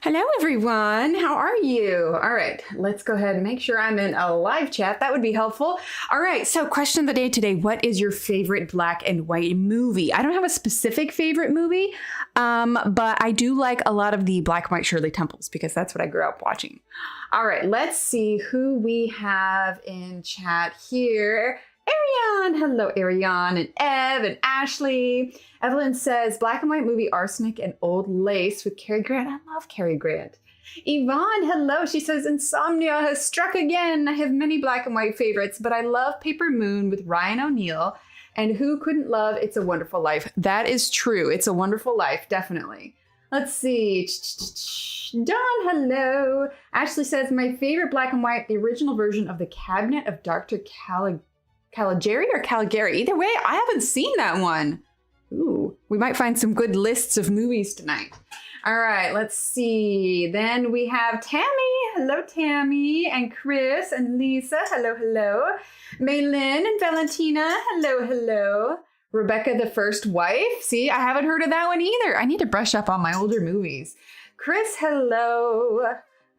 Hello, everyone. How are you? All right, let's go ahead and make sure I'm in a live chat. That would be helpful. All right, so question of the day today. What is your favorite black and white movie? I don't have a specific favorite movie, but I do like a lot of the black and white Shirley Temples because that's what I grew up watching. All right, let's see who we have in chat here. Ariane, hello Ariane, and Ev and Ashley. Evelyn says, black and white movie Arsenic and Old Lace with Cary Grant. I love Cary Grant. Yvonne, hello. She says, insomnia has struck again. I have many black and white favorites, but I love Paper Moon with Ryan O'Neal. And who couldn't love It's a Wonderful Life? That is true. It's a Wonderful Life, definitely. Let's see. Dawn, hello. Ashley says, my favorite black and white, the original version of The Cabinet of Dr. Caligari or Caligari. Either way, I haven't seen that one. Ooh, we might find some good lists of movies tonight. All right, let's see. Then we have Tammy. Hello, Tammy. And Chris and Lisa. Hello, hello. Maylin and Valentina. Hello, hello. Rebecca the First Wife. See, I haven't heard of that one either. I need to brush up on my older movies. Chris, hello.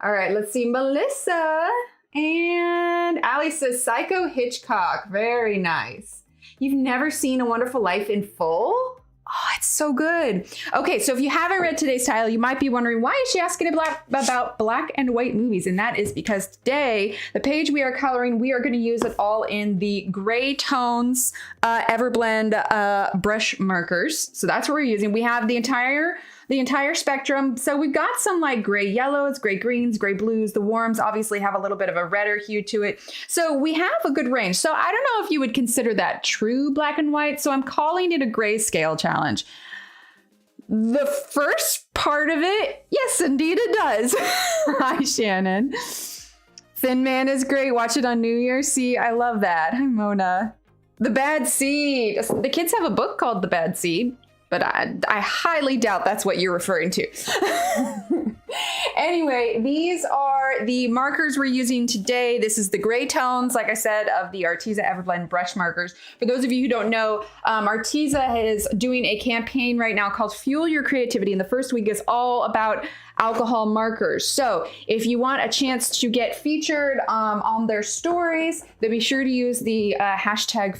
All right, let's see. Melissa. And Allie says, Psycho Hitchcock. Very nice. You've never seen A Wonderful Life in full? Oh, it's so good. Okay, so if you haven't read today's title, you might be wondering, why is she asking about black and white movies? And that is because today, the page we are coloring, we are going to use it all in the gray tones Everblend brush markers. So that's what we're using. We have the entire spectrum. So we've got some like gray yellows, gray greens, gray blues. The warms obviously have a little bit of a redder hue to it. So we have a good range. So I don't know if you would consider that true black and white. So I'm calling it a grayscale challenge. The first part of it, yes, indeed it does. Hi, Shannon. Thin Man is great. Watch it on New Year's. See, I love that. Hi, Mona. The Bad Seed. The kids have a book called The Bad Seed. But I highly doubt that's what you're referring to. Anyway, these are the markers we're using today. This is the gray tones, like I said, of the Arteza Everblend Brush Markers. For those of you who don't know, Arteza is doing a campaign right now called Fuel Your Creativity. And the first week is all about alcohol markers. So if you want a chance to get featured on their stories, then be sure to use the hashtag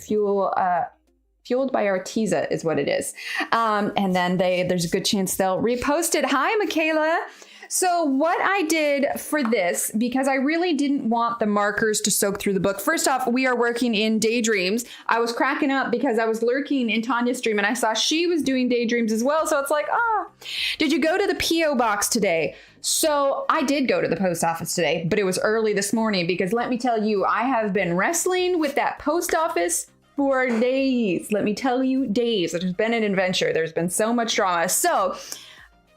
Fueled by Arteza is what it is. And then there's a good chance they'll repost it. Hi, Michaela. So what I did for this, because I really didn't want the markers to soak through the book. First off, we are working in Daydreams. I was cracking up because I was lurking in Tanya's stream and I saw she was doing Daydreams as well. So it's like, did you go to the P.O. box today? So I did go to the post office today, but it was early this morning because let me tell you, I have been wrestling with that post office for days. Let me tell you, days. It has been an adventure. There's been so much drama. So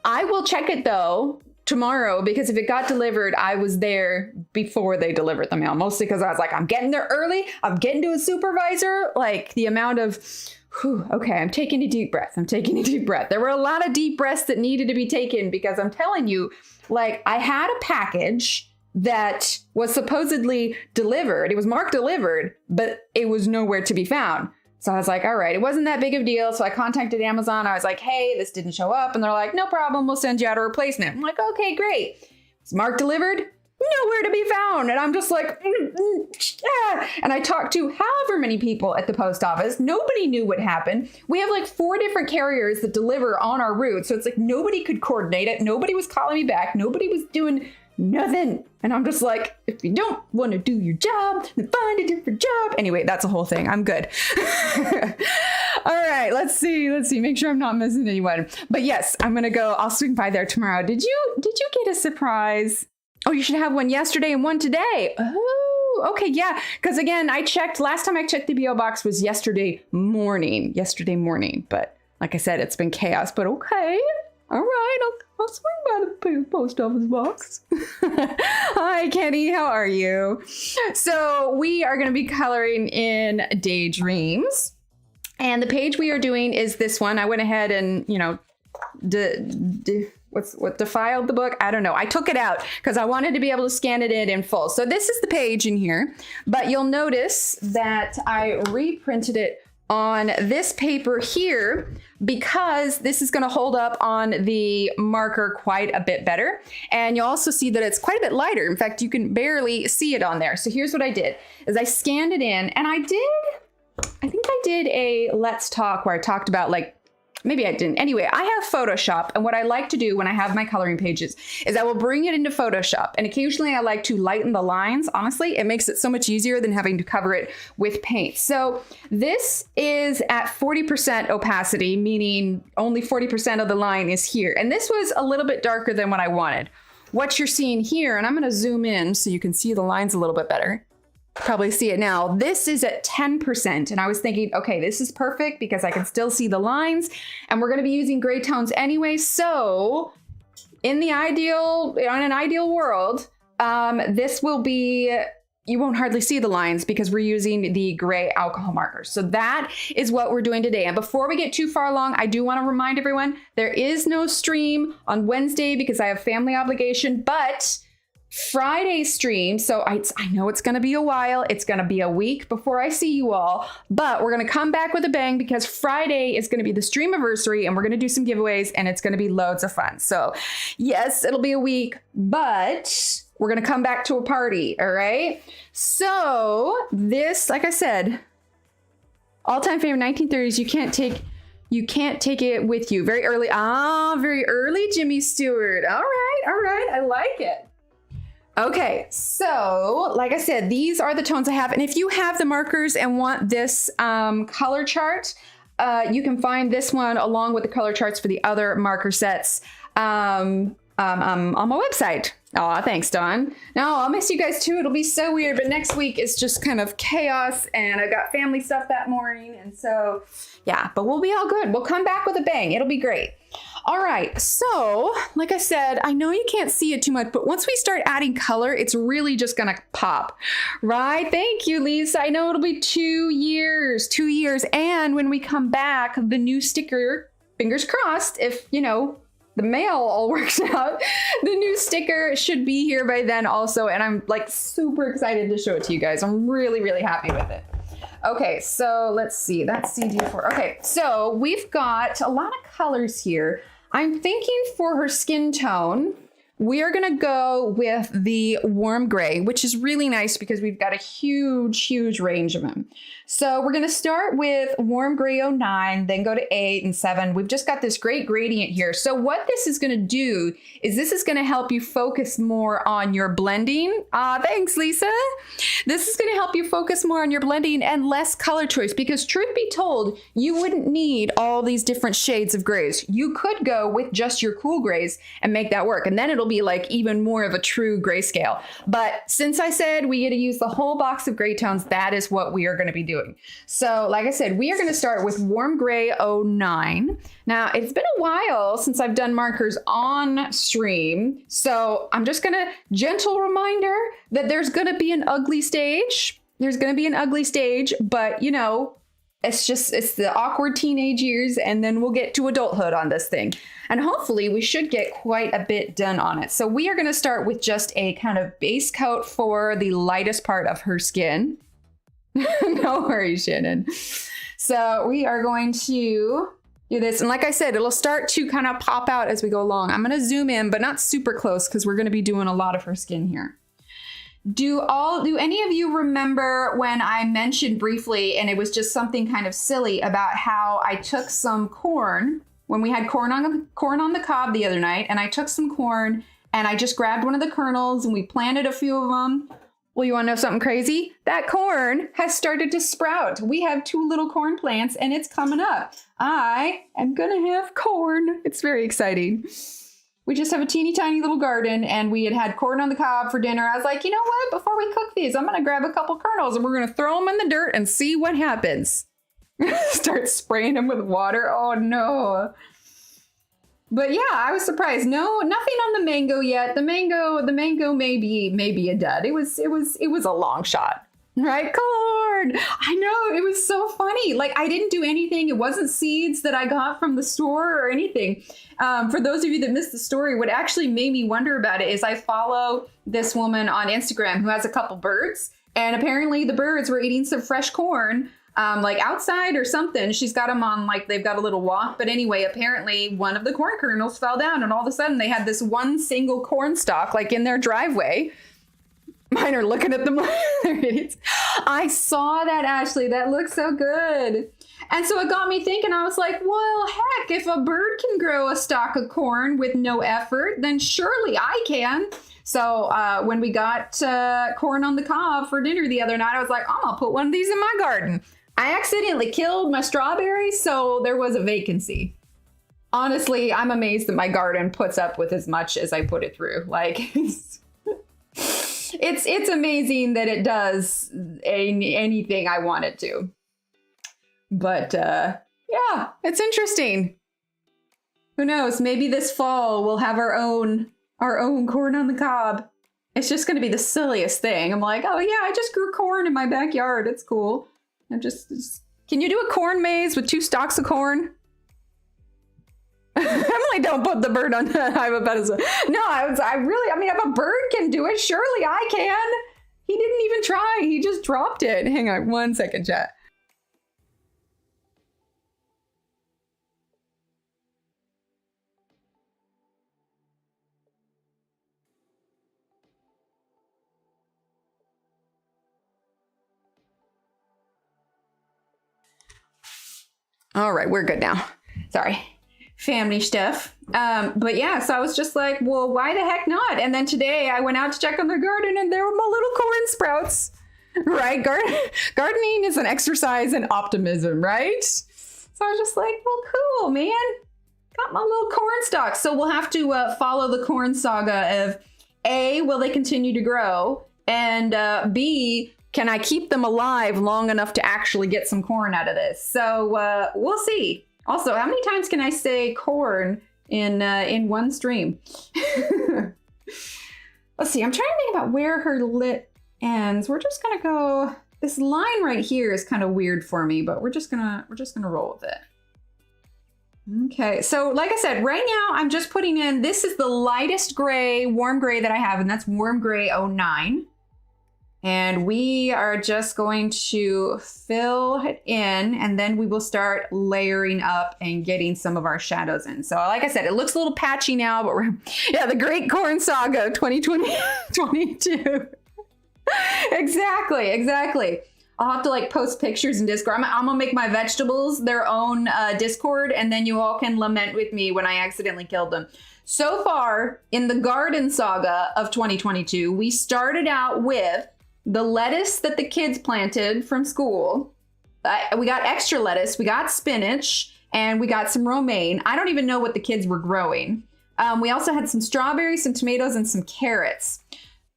I will check it though tomorrow because if it got delivered, I was there before they delivered the mail. Mostly because I was like, I'm getting there early. I'm getting to a supervisor. Like the amount of, okay, I'm taking a deep breath. I'm taking a deep breath. There were a lot of deep breaths that needed to be taken because I'm telling you, like I had a package that was supposedly delivered. It was marked delivered, but it was nowhere to be found. So I was like, all right, it wasn't that big of a deal. So I contacted Amazon. I was like, hey, this didn't show up. And they're like, no problem. We'll send you out a replacement. I'm like, okay, great. It's marked delivered, nowhere to be found. And I'm just like, And I talked to however many people at the post office. Nobody knew what happened. We have like 4 different carriers that deliver on our route. So it's like nobody could coordinate it. Nobody was calling me back. Nobody was doing nothing. And I'm just like, if you don't want to do your job, then find a different job. Anyway, that's a whole thing. I'm good. All right, let's see. Make sure I'm not missing anyone. But yes, I'm going to go. I'll swing by there tomorrow. Did you get a surprise? Oh, you should have one yesterday and one today. Oh, okay. Yeah. Because again, last time I checked the PO box was yesterday morning. But like I said, it's been chaos, but okay. All right, I'll swing by the post office box. Hi, Kenny, how are you? So we are going to be coloring in Daydreams. And the page we are doing is this one. I went ahead and, defiled the book? I don't know. I took it out because I wanted to be able to scan it in full. So this is the page in here. But you'll notice that I reprinted it on this paper here because this is going to hold up on the marker quite a bit better. And you'll also see that it's quite a bit lighter. In fact, you can barely see it on there. So here's what I did is I scanned it in, and I think I did a Let's Talk where I talked about, like, maybe I didn't. Anyway, I have Photoshop, and what I like to do when I have my coloring pages is I will bring it into Photoshop, and occasionally I like to lighten the lines. Honestly, it makes it so much easier than having to cover it with paint. So this is at 40% opacity, meaning only 40% of the line is here. And this was a little bit darker than what I wanted. What you're seeing here, and I'm going to zoom in so you can see the lines a little bit better. Probably see it now. This is at 10%. And I was thinking, okay, this is perfect because I can still see the lines, and we're going to be using gray tones anyway. So in an ideal world, this will be, you won't hardly see the lines because we're using the gray alcohol markers. So that is what we're doing today. And before we get too far along, I do want to remind everyone, there is no stream on Wednesday because I have family obligation, but Friday stream, so I know it's going to be a while. It's going to be a week before I see you all, but we're going to come back with a bang because Friday is going to be the stream anniversary, and we're going to do some giveaways, and it's going to be loads of fun. So yes, it'll be a week, but we're going to come back to a party. All right. So this, like I said, all-time favorite 1930s. You can't take it with you. Very early, Jimmy Stewart. All right. I like it. Okay, so like I said, these are the tones I have. And if you have the markers and want this color chart, you can find this one along with the color charts for the other marker sets on my website. Oh, thanks, Dawn. No, I'll miss you guys too. It'll be so weird, but next week is just kind of chaos, and I've got family stuff that morning. And so, yeah, but we'll be all good. We'll come back with a bang. It'll be great. All right, so like I said, I know you can't see it too much, but once we start adding color, it's really just gonna pop, right? Thank you, Lisa. I know it'll be 2 years. And when we come back, the new sticker, fingers crossed, if, you know, the mail all works out, the new sticker should be here by then also. And I'm like super excited to show it to you guys. I'm really, really happy with it. Okay, so let's see, that's CD4. Okay, so we've got a lot of colors here. I'm thinking for her skin tone, we are gonna go with the warm gray, which is really nice because we've got a huge range of them. So we're gonna start with warm gray 09, then go to 8 and 7. We've just got this great gradient here. So what this is gonna do is this is gonna help you focus more on your blending. Thanks, Lisa. This is gonna help you focus more on your blending and less color choice, because truth be told, you wouldn't need all these different shades of grays. You could go with just your cool grays and make that work. And then it'll be like even more of a true grayscale. But since I said we get to use the whole box of gray tones, that is what we are going to be doing. So like I said, we are going to start with warm gray 09. Now it's been a while since I've done markers on stream. So I'm just going to gentle reminder that there's going to be an ugly stage. But you know, it's the awkward teenage years, and then we'll get to adulthood on this thing. And hopefully we should get quite a bit done on it. So we are going to start with just a kind of base coat for the lightest part of her skin. No worries, Shannon. So we are going to do this. And like I said, it'll start to kind of pop out as we go along. I'm going to zoom in, but not super close because we're going to be doing a lot of her skin here. Do any of you remember when I mentioned briefly, and it was just something kind of silly, about how I took some corn when we had corn on the cob the other night, and I took some corn and I just grabbed one of the kernels and we planted a few of them. Well, you want to know something crazy? That corn has started to sprout. We have 2 little corn plants and it's coming up. I am gonna have corn. It's very exciting. We just have a teeny tiny little garden, and we had corn on the cob for dinner. I was like, you know what? Before we cook these, I'm going to grab a couple kernels and we're going to throw them in the dirt and see what happens. Start spraying them with water. Oh no. But yeah, I was surprised. No, nothing on the mango yet. The mango may be a dud. It was a long shot. Right? Corn. I know, it was so funny. Like, I didn't do anything. It wasn't seeds that I got from the store or anything. For those of you that missed the story, what actually made me wonder about it is I follow this woman on Instagram who has a couple birds, and apparently the birds were eating some fresh corn like outside or something. She's got them on, like they've got a little walk. But anyway, apparently one of the corn kernels fell down and all of a sudden they had this one single corn stalk like in their driveway. Mine are looking at them like they're idiots. I saw that, Ashley. That looks so good. And so it got me thinking. I was like, well, heck, if a bird can grow a stalk of corn with no effort, then surely I can. So when we got corn on the cob for dinner the other night, I was like, I'm going to put one of these in my garden. I accidentally killed my strawberries, so there was a vacancy. Honestly, I'm amazed that my garden puts up with as much as I put it through. Like, it's amazing that it does anything I want it to. But yeah, it's interesting. Who knows? Maybe this fall we'll have our own corn on the cob. It's just going to be the silliest thing. I'm like, oh yeah, I just grew corn in my backyard. It's cool. I'm just can you do a corn maze with 2 stalks of corn? Emily, don't put the bird on that. I'm a pedestal. No, I mean, if a bird can do it, surely I can. He didn't even try. He just dropped it. Hang on 1 second, chat. All right, we're good now. Sorry. Family stuff. But yeah, so I was just like, well, why the heck not? And then today I went out to check on their garden and there were my little corn sprouts, right? Gardening is an exercise in optimism, right? So I was just like, well, cool, man. Got my little corn stalks. So we'll have to follow the corn saga of A, will they continue to grow? And B, can I keep them alive long enough to actually get some corn out of this? So we'll see. Also, how many times can I say corn in one stream? Let's see. I'm trying to think about where her lit ends. We're just gonna go. This line right here is kind of weird for me, but we're just gonna roll with it. Okay. So, like I said, right now I'm just putting in. This is the lightest gray, warm gray that I have, and that's warm gray 09. And we are just going to fill it in, and then we will start layering up and getting some of our shadows in. So like I said, it looks a little patchy now, but yeah, the Great Corn Saga 2022. Exactly. I'll have to like post pictures in Discord. I'm gonna make my vegetables their own Discord, and then you all can lament with me when I accidentally killed them. So far in the garden saga of 2022, we started out with the lettuce that the kids planted from school. We got extra lettuce, we got spinach, and we got some romaine. I don't even know what the kids were growing. We also had some strawberries, some tomatoes, and some carrots.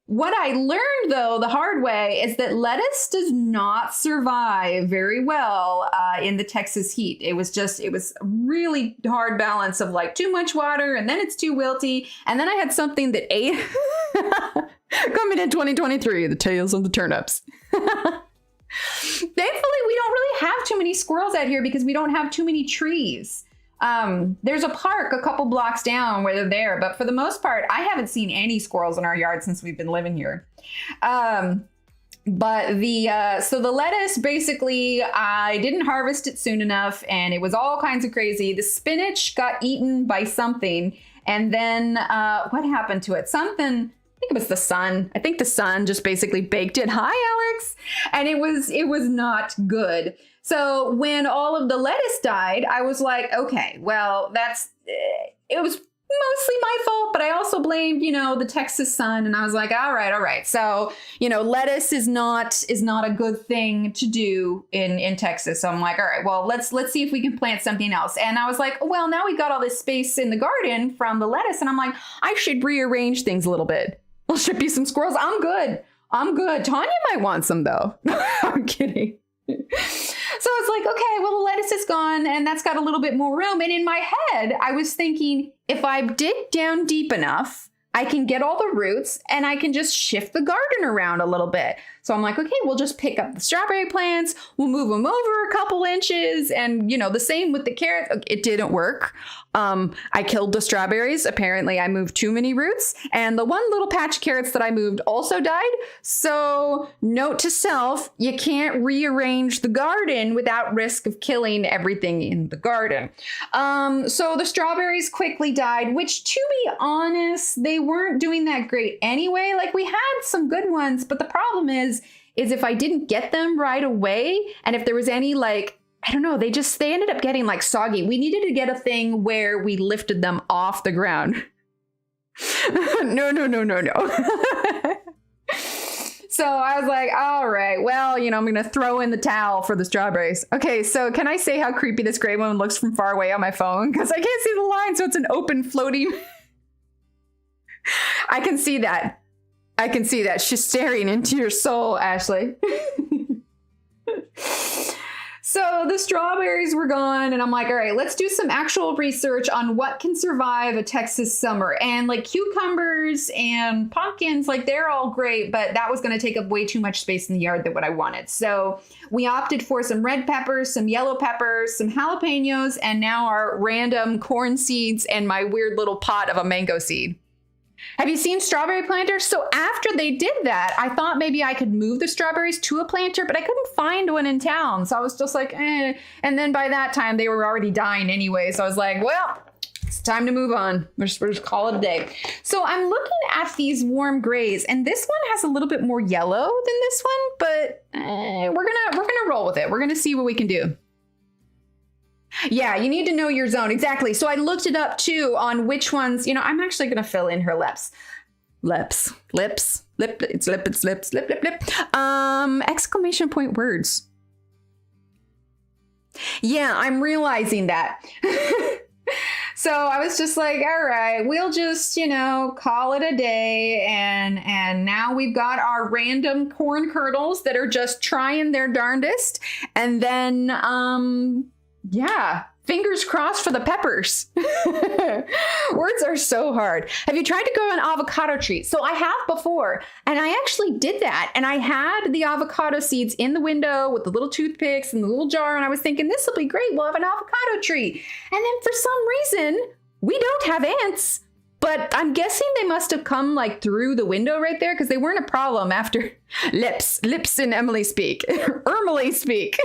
What I learned, though, the hard way, is that lettuce does not survive very well in the Texas heat. It was a really hard balance of like too much water, and then it's too wilty. And then I had something that ate coming in 2023, the tails of the turnips. Thankfully, we don't really have too many squirrels out here because we don't have too many trees. There's a park a couple blocks down where they're there, but for the most part, I haven't seen any squirrels in our yard since we've been living here. But so the lettuce, basically, I didn't harvest it soon enough and it was all kinds of crazy. The spinach got eaten by something. And then what happened to it? Something, I think it was the sun. I think the sun just basically baked it. Hi, Alex. And it was not good. So when all of the lettuce died, I was like, okay, well, it was mostly my fault, but I also blamed, the Texas sun. And I was like, all right. So, lettuce is not a good thing to do in Texas. So I'm like, all right, well, let's see if we can plant something else. And I was like, well, now we got all this space in the garden from the lettuce. And I'm like, I should rearrange things a little bit. I'll ship you some squirrels. I'm good. Tanya might want some though. I'm kidding. So it's like, okay, well, the lettuce is gone and that's got a little bit more room. And in my head, I was thinking, if I dig down deep enough, I can get all the roots and I can just shift the garden around a little bit. So I'm like, okay, we'll just pick up the strawberry plants. We'll move them over a couple inches. And, you know, the same with the carrots. It didn't work. I killed the strawberries. Apparently I moved too many roots, and the one little patch of carrots that I moved also died. So note to self, you can't rearrange the garden without risk of killing everything in the garden. So the strawberries quickly died, which, to be honest, they weren't doing that great anyway. Like, we had some good ones, but the problem is if I didn't get them right away, and if there was any, like, I don't know, they ended up getting like soggy. We needed to get a thing where we lifted them off the ground. No. So I was like, all right, well, you know, I'm going to throw in the towel for the strawberries. Okay, so can I say how creepy this gray one looks from far away on my phone? Because I can't see the line, so it's an open floating. I can see that. She's staring into your soul, Ashley. So the strawberries were gone, and I'm like, all right, let's do some actual research on what can survive a Texas summer. And like cucumbers and pumpkins, like they're all great, but that was going to take up way too much space in the yard than what I wanted. So we opted for some red peppers, some yellow peppers, some jalapenos, and now our random corn seeds and my weird little pot of a mango seed. Have you seen strawberry planters? So after they did that, I thought maybe I could move the strawberries to a planter, but I couldn't find one in town. So I was just like, eh. And then by that time, they were already dying anyway. So I was like, well, it's time to move on. We'll just call it a day. So I'm looking at these warm grays, and this one has a little bit more yellow than this one, but we're gonna roll with it. We're gonna see what we can do. Yeah, you need to know your zone. Exactly. So I looked it up too on which ones, you know, I'm actually going to fill in her lips. Exclamation point words. Yeah, I'm realizing that. So I was just like, all right, we'll just, you know, call it a day. And now we've got our random corn kernels that are just trying their darndest. And then, yeah, fingers crossed for the peppers. Words are so hard. Have you tried to grow an avocado tree? So I have before, and I actually did that. And I had the avocado seeds in the window with the little toothpicks and the little jar. And I was thinking, this will be great. We'll have an avocado tree. And then for some reason, we don't have ants. But I'm guessing they must have come like through the window right there, because they weren't a problem after lips in Emily speak. Ermily speak.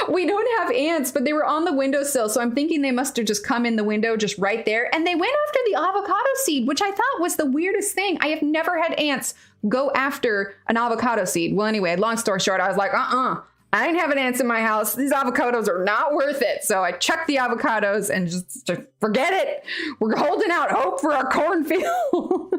We don't have ants, but they were on the windowsill. So I'm thinking they must have just come in the window just right there. And they went after the avocado seed, which I thought was the weirdest thing. I have never had ants go after an avocado seed. Well, anyway, long story short, I was like, I ain't having ants in my house. These avocados are not worth it. So I chucked the avocados and just forget it. We're holding out hope for our cornfield.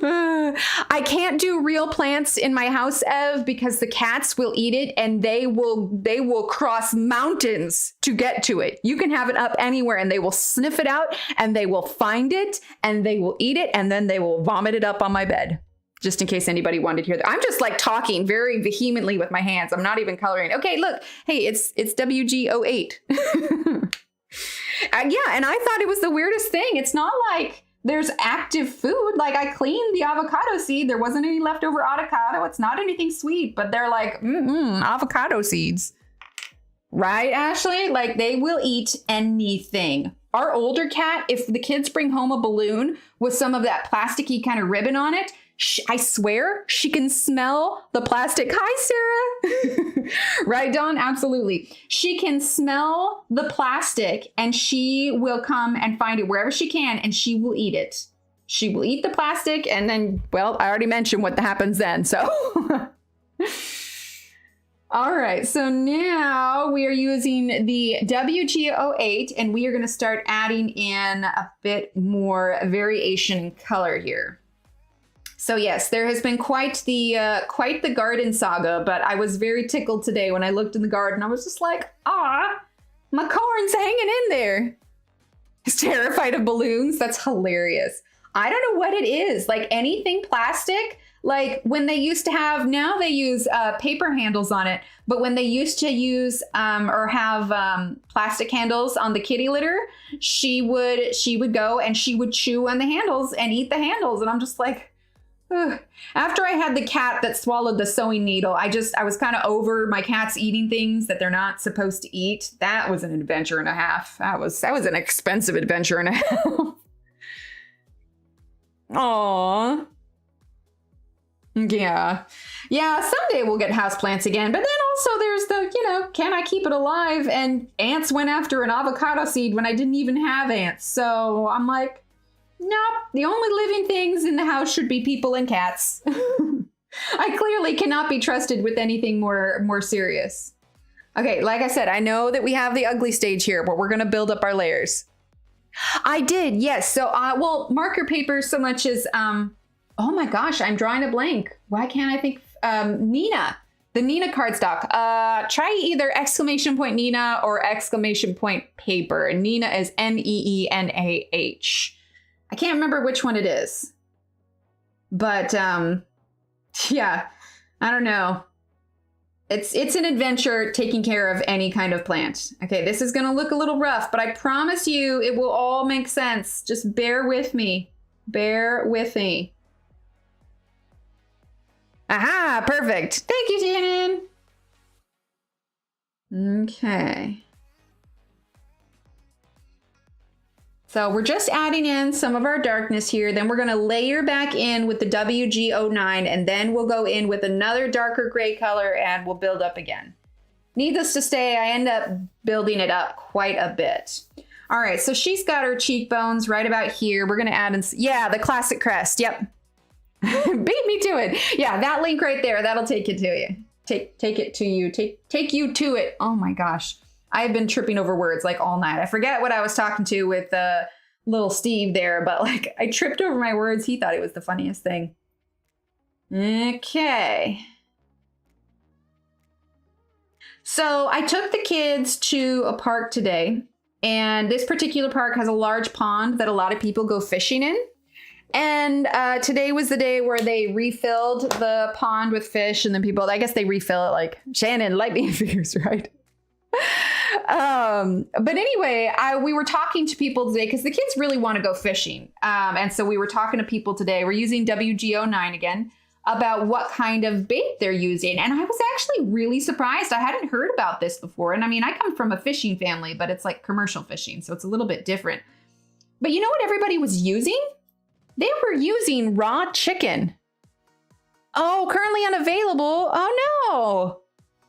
I can't do real plants in my house, Ev, because the cats will eat it, and they will cross mountains to get to it. You can have it up anywhere and they will sniff it out, and they will find it, and they will eat it, and then they will vomit it up on my bed. Just in case anybody wanted to hear that. I'm just like talking very vehemently with my hands. I'm not even coloring. Okay, look. Hey, it's WG08. Yeah, and I thought it was the weirdest thing. It's not like there's active food. Like, I cleaned the avocado seed. There wasn't any leftover avocado. It's not anything sweet, but they're like, avocado seeds. Right, Ashley? Like, they will eat anything. Our older cat, if the kids bring home a balloon with some of that plasticky kind of ribbon on it, I swear she can smell the plastic. Hi, Sarah. Right, Dawn? Absolutely. She can smell the plastic, and she will come and find it wherever she can, and she will eat it. She will eat the plastic, and then, well, I already mentioned what happens then. So, all right. So now we are using the WG08, and we are going to start adding in a bit more variation in color here. So yes, there has been quite the garden saga, but I was very tickled today when I looked in the garden. I was just like, my corn's hanging in there. He's terrified of balloons. That's hilarious. I don't know what it is. Like, anything plastic, like when they used to have, now they use paper handles on it. But when they used to use or have plastic handles on the kitty litter, she would go and she would chew on the handles and eat the handles. And I'm just like, Ugh. After I had the cat that swallowed the sewing needle, I was kind of over my cats eating things that they're not supposed to eat. That was an adventure and a half. That was an expensive adventure and a half. Aw. Yeah. Yeah, someday we'll get houseplants again. But then also there's the, can I keep it alive? And ants went after an avocado seed when I didn't even have ants. So I'm like, nope, the only living things in the house should be people and cats. I clearly cannot be trusted with anything more serious. Okay, like I said, I know that we have the ugly stage here, but we're going to build up our layers. I did, yes. So, well, marker paper so much as, oh my gosh, I'm drawing a blank. Why can't I think? Nina, the Nina cardstock. Try either exclamation point Nina or exclamation point paper. And Nina is Neenah. I can't remember which one it is, but yeah, I don't know. It's an adventure taking care of any kind of plant. Okay, this is going to look a little rough, but I promise you it will all make sense. Just bear with me. Bear with me. Aha, perfect. Thank you, Shannon. Okay. So we're just adding in some of our darkness here. Then we're going to layer back in with the WG09, and then we'll go in with another darker gray color and we'll build up again. Needless to say, I end up building it up quite a bit. All right, so she's got her cheekbones right about here. We're going to add in, yeah, the classic crest. Yep. Beat me to it. Yeah, that link right there, that'll take it to you. Take it to you. Take you to it. Oh my gosh. I've been tripping over words like all night. I forget what I was talking to with little Steve there, but like I tripped over my words. He thought it was the funniest thing. Okay. So I took the kids to a park today, and this particular park has a large pond that a lot of people go fishing in. And today was the day where they refilled the pond with fish, and then people, I guess they refill it like Shannon lightning figures, right? But anyway, we were talking to people today because the kids really want to go fishing. And so we were talking to people today. We're using WG09 again about what kind of bait they're using. And I was actually really surprised. I hadn't heard about this before. And I mean, I come from a fishing family, but it's like commercial fishing. So it's a little bit different. But you know what everybody was using? They were using raw chicken. Oh, currently unavailable. Oh no.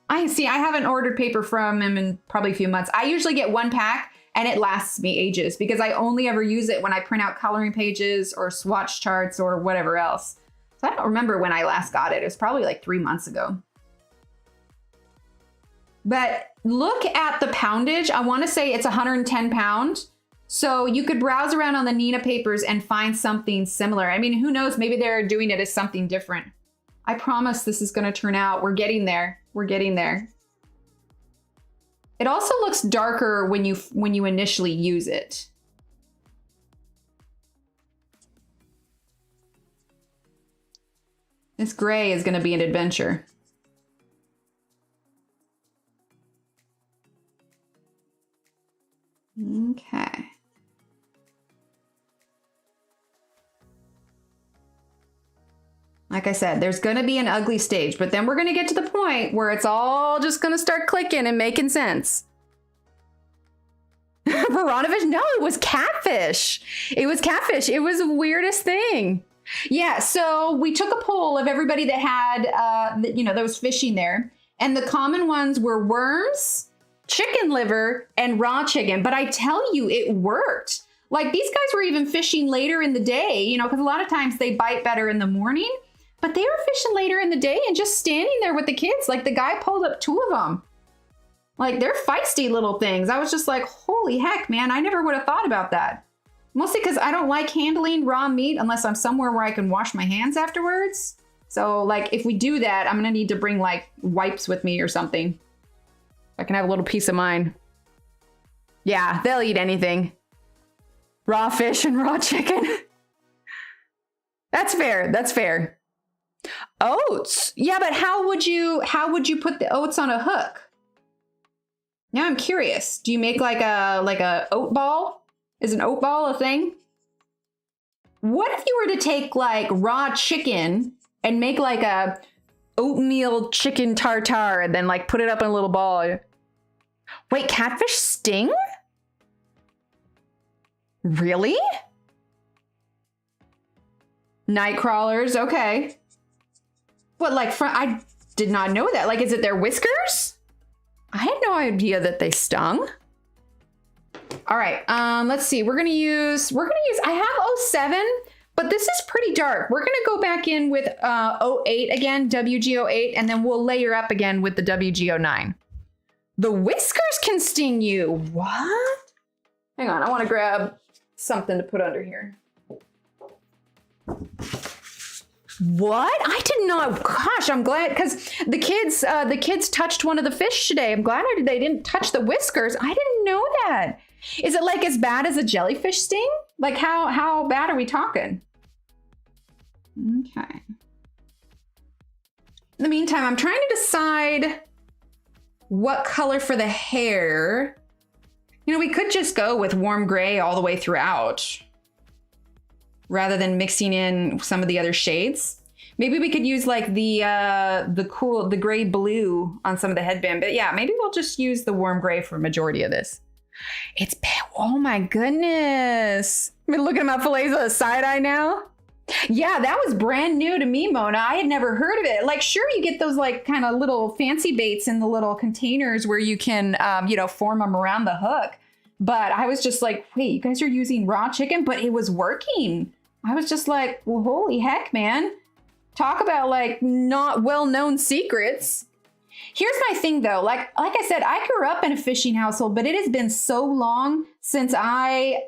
I see. I haven't ordered paper from him in probably a few months. I usually get one pack and it lasts me ages because I only ever use it when I print out coloring pages or swatch charts or whatever else. So I don't remember when I last got it. It was probably like 3 months ago. But look at the poundage. I want to say it's 110 pounds. So you could browse around on the Nina papers and find something similar. I mean, who knows? Maybe they're doing it as something different. I promise this is going to turn out. We're getting there. We're getting there. It also looks darker when you initially use it. This gray is going to be an adventure. Okay. Like I said, there's going to be an ugly stage, but then we're going to get to the point where it's all just going to start clicking and making sense. Veronifish? No, it was catfish. It was catfish. It was the weirdest thing. Yeah, so we took a poll of everybody that had, that was fishing there. And the common ones were worms, chicken liver, and raw chicken. But I tell you, it worked. Like these guys were even fishing later in the day, because a lot of times they bite better in the morning. But they were fishing later in the day and just standing there with the kids. Like the guy pulled up 2 of them. Like they're feisty little things. I was just like, holy heck, man. I never would have thought about that. Mostly because I don't like handling raw meat unless I'm somewhere where I can wash my hands afterwards. So like if we do that, I'm going to need to bring like wipes with me or something. I can have a little peace of mind. Yeah, they'll eat anything. Raw fish and raw chicken. That's fair. That's fair. Oats. Yeah, but how would you put the oats on a hook? Now I'm curious. Do you make like a oat ball? Is an oat ball a thing? What if you were to take like raw chicken and make like a oatmeal chicken tartare and then like put it up in a little ball? Wait, catfish sting? Really? Night crawlers, okay. What, like, I did not know that. Like, is it their whiskers? I had no idea that they stung. All right, let's see. We're gonna use, I have 07, but this is pretty dark. We're gonna go back in with 08 again, WG08, and then we'll layer up again with the WG09. The whiskers can sting you. What? Hang on, I wanna grab something to put under here. What? I did not. Gosh, I'm glad because the kids touched one of the fish today. I'm glad they didn't touch the whiskers. I didn't know that. Is it like as bad as a jellyfish sting? Like how bad are we talking? Okay. In the meantime, I'm trying to decide what color for the hair. You know, we could just go with warm gray all the way throughout, rather than mixing in some of the other shades. Maybe we could use like the gray blue on some of the headband, but yeah, maybe we'll just use the warm gray for a majority of this. Oh my goodness. I've been looking at my fillets with a side eye now. Yeah, that was brand new to me, Mona. I had never heard of it. Like, sure, you get those like kind of little fancy baits in the little containers where you can, form them around the hook. But I was just like, wait, you guys are using raw chicken, but it was working. I was just like, well, holy heck, man. Talk about like not well-known secrets. Here's my thing though. Like I said, I grew up in a fishing household, but it has been so long since I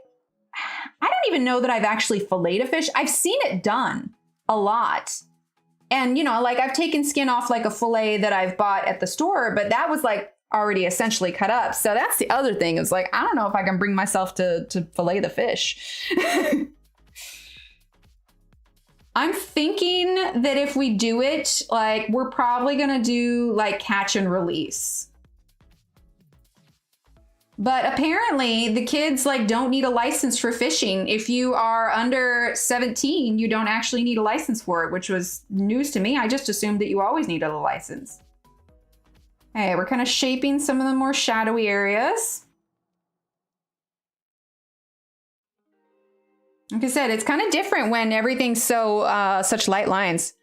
don't even know that I've actually filleted a fish. I've seen it done a lot. And, you know, like I've taken skin off like a fillet that I've bought at the store, but that was like already essentially cut up. So that's the other thing is like, I don't know if I can bring myself to fillet the fish. I'm thinking that if we do it, like we're probably gonna do like catch and release. But apparently the kids like don't need a license for fishing. If you are under 17, you don't actually need a license for it, which was news to me. I just assumed that you always needed a license. Hey, we're kind of shaping some of the more shadowy areas. Like I said, it's kind of different when everything's so such light lines.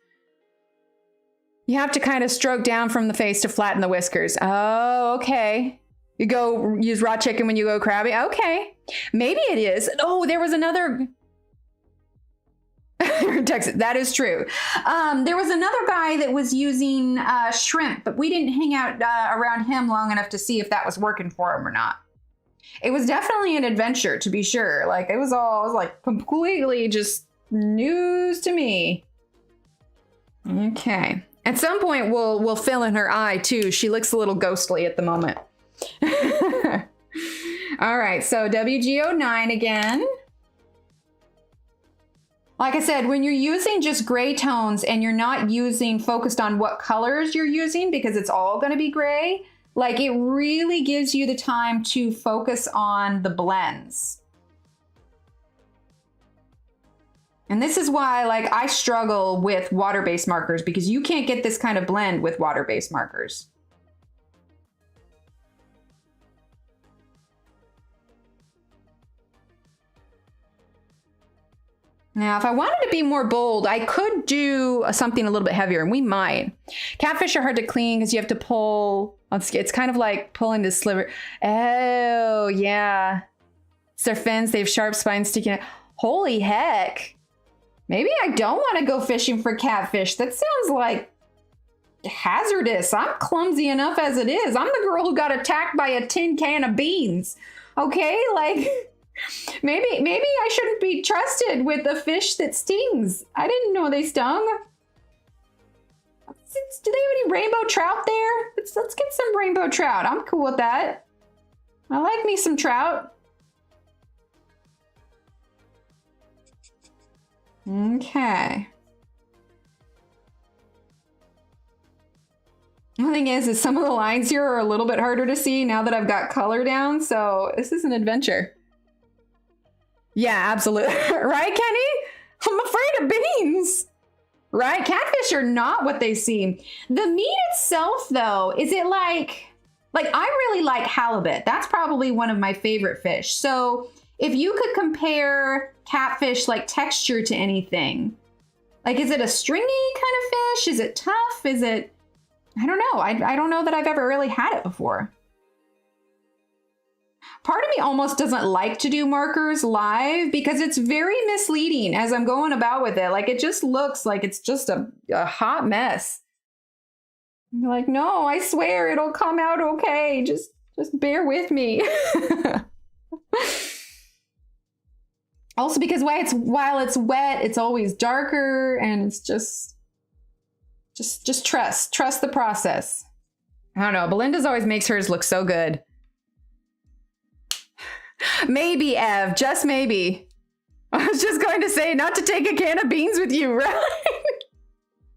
You have to kind of stroke down from the face to flatten the whiskers. Oh, okay. You go use raw chicken when you go crabby. Okay, maybe it is. Oh, there was another. Texas. That is true. There was another guy that was using shrimp, but we didn't hang out around him long enough to see if that was working for him or not. It was definitely an adventure, to be sure. Like it was like completely just news to me. Okay. At some point, we'll fill in her eye too. She looks a little ghostly at the moment. All right. So WG09 again. Like I said, when you're using just gray tones and you're not focused on what colors you're using because it's all going to be gray, like it really gives you the time to focus on the blends. And this is why like I struggle with water-based markers because you can't get this kind of blend with water-based markers. Now, if I wanted to be more bold, I could do something a little bit heavier, and we might. Catfish are hard to clean because you have to pull. It's kind of like pulling this sliver. Oh, yeah. It's their fins. They have sharp spines sticking out. Holy heck. Maybe I don't want to go fishing for catfish. That sounds like hazardous. I'm clumsy enough as it is. I'm the girl who got attacked by a tin can of beans. Okay, like... Maybe I shouldn't be trusted with a fish that stings. I didn't know they stung. Do they have any rainbow trout there? Let's get some rainbow trout. I'm cool with that. I like me some trout. Okay. The thing is some of the lines here are a little bit harder to see now that I've got color down, so this is an adventure. Yeah, absolutely. Right, Kenny? I'm afraid of beans. Right? Catfish are not what they seem. The meat itself, though, is it like I really like halibut. That's probably one of my favorite fish. So if you could compare catfish like texture to anything, like, is it a stringy kind of fish? Is it tough? Is it, I don't know. I don't know that I've ever really had it before. Part of me almost doesn't like to do markers live because it's very misleading as I'm going about with it. Like, it just looks like it's just a hot mess. I'm like, no, I swear it'll come out okay. Just bear with me. Also, because while it's wet, it's always darker, and it's just trust the process. I don't know. Belinda's always makes hers look so good. Maybe, Ev, just maybe. I was just going to say not to take a can of beans with you, right?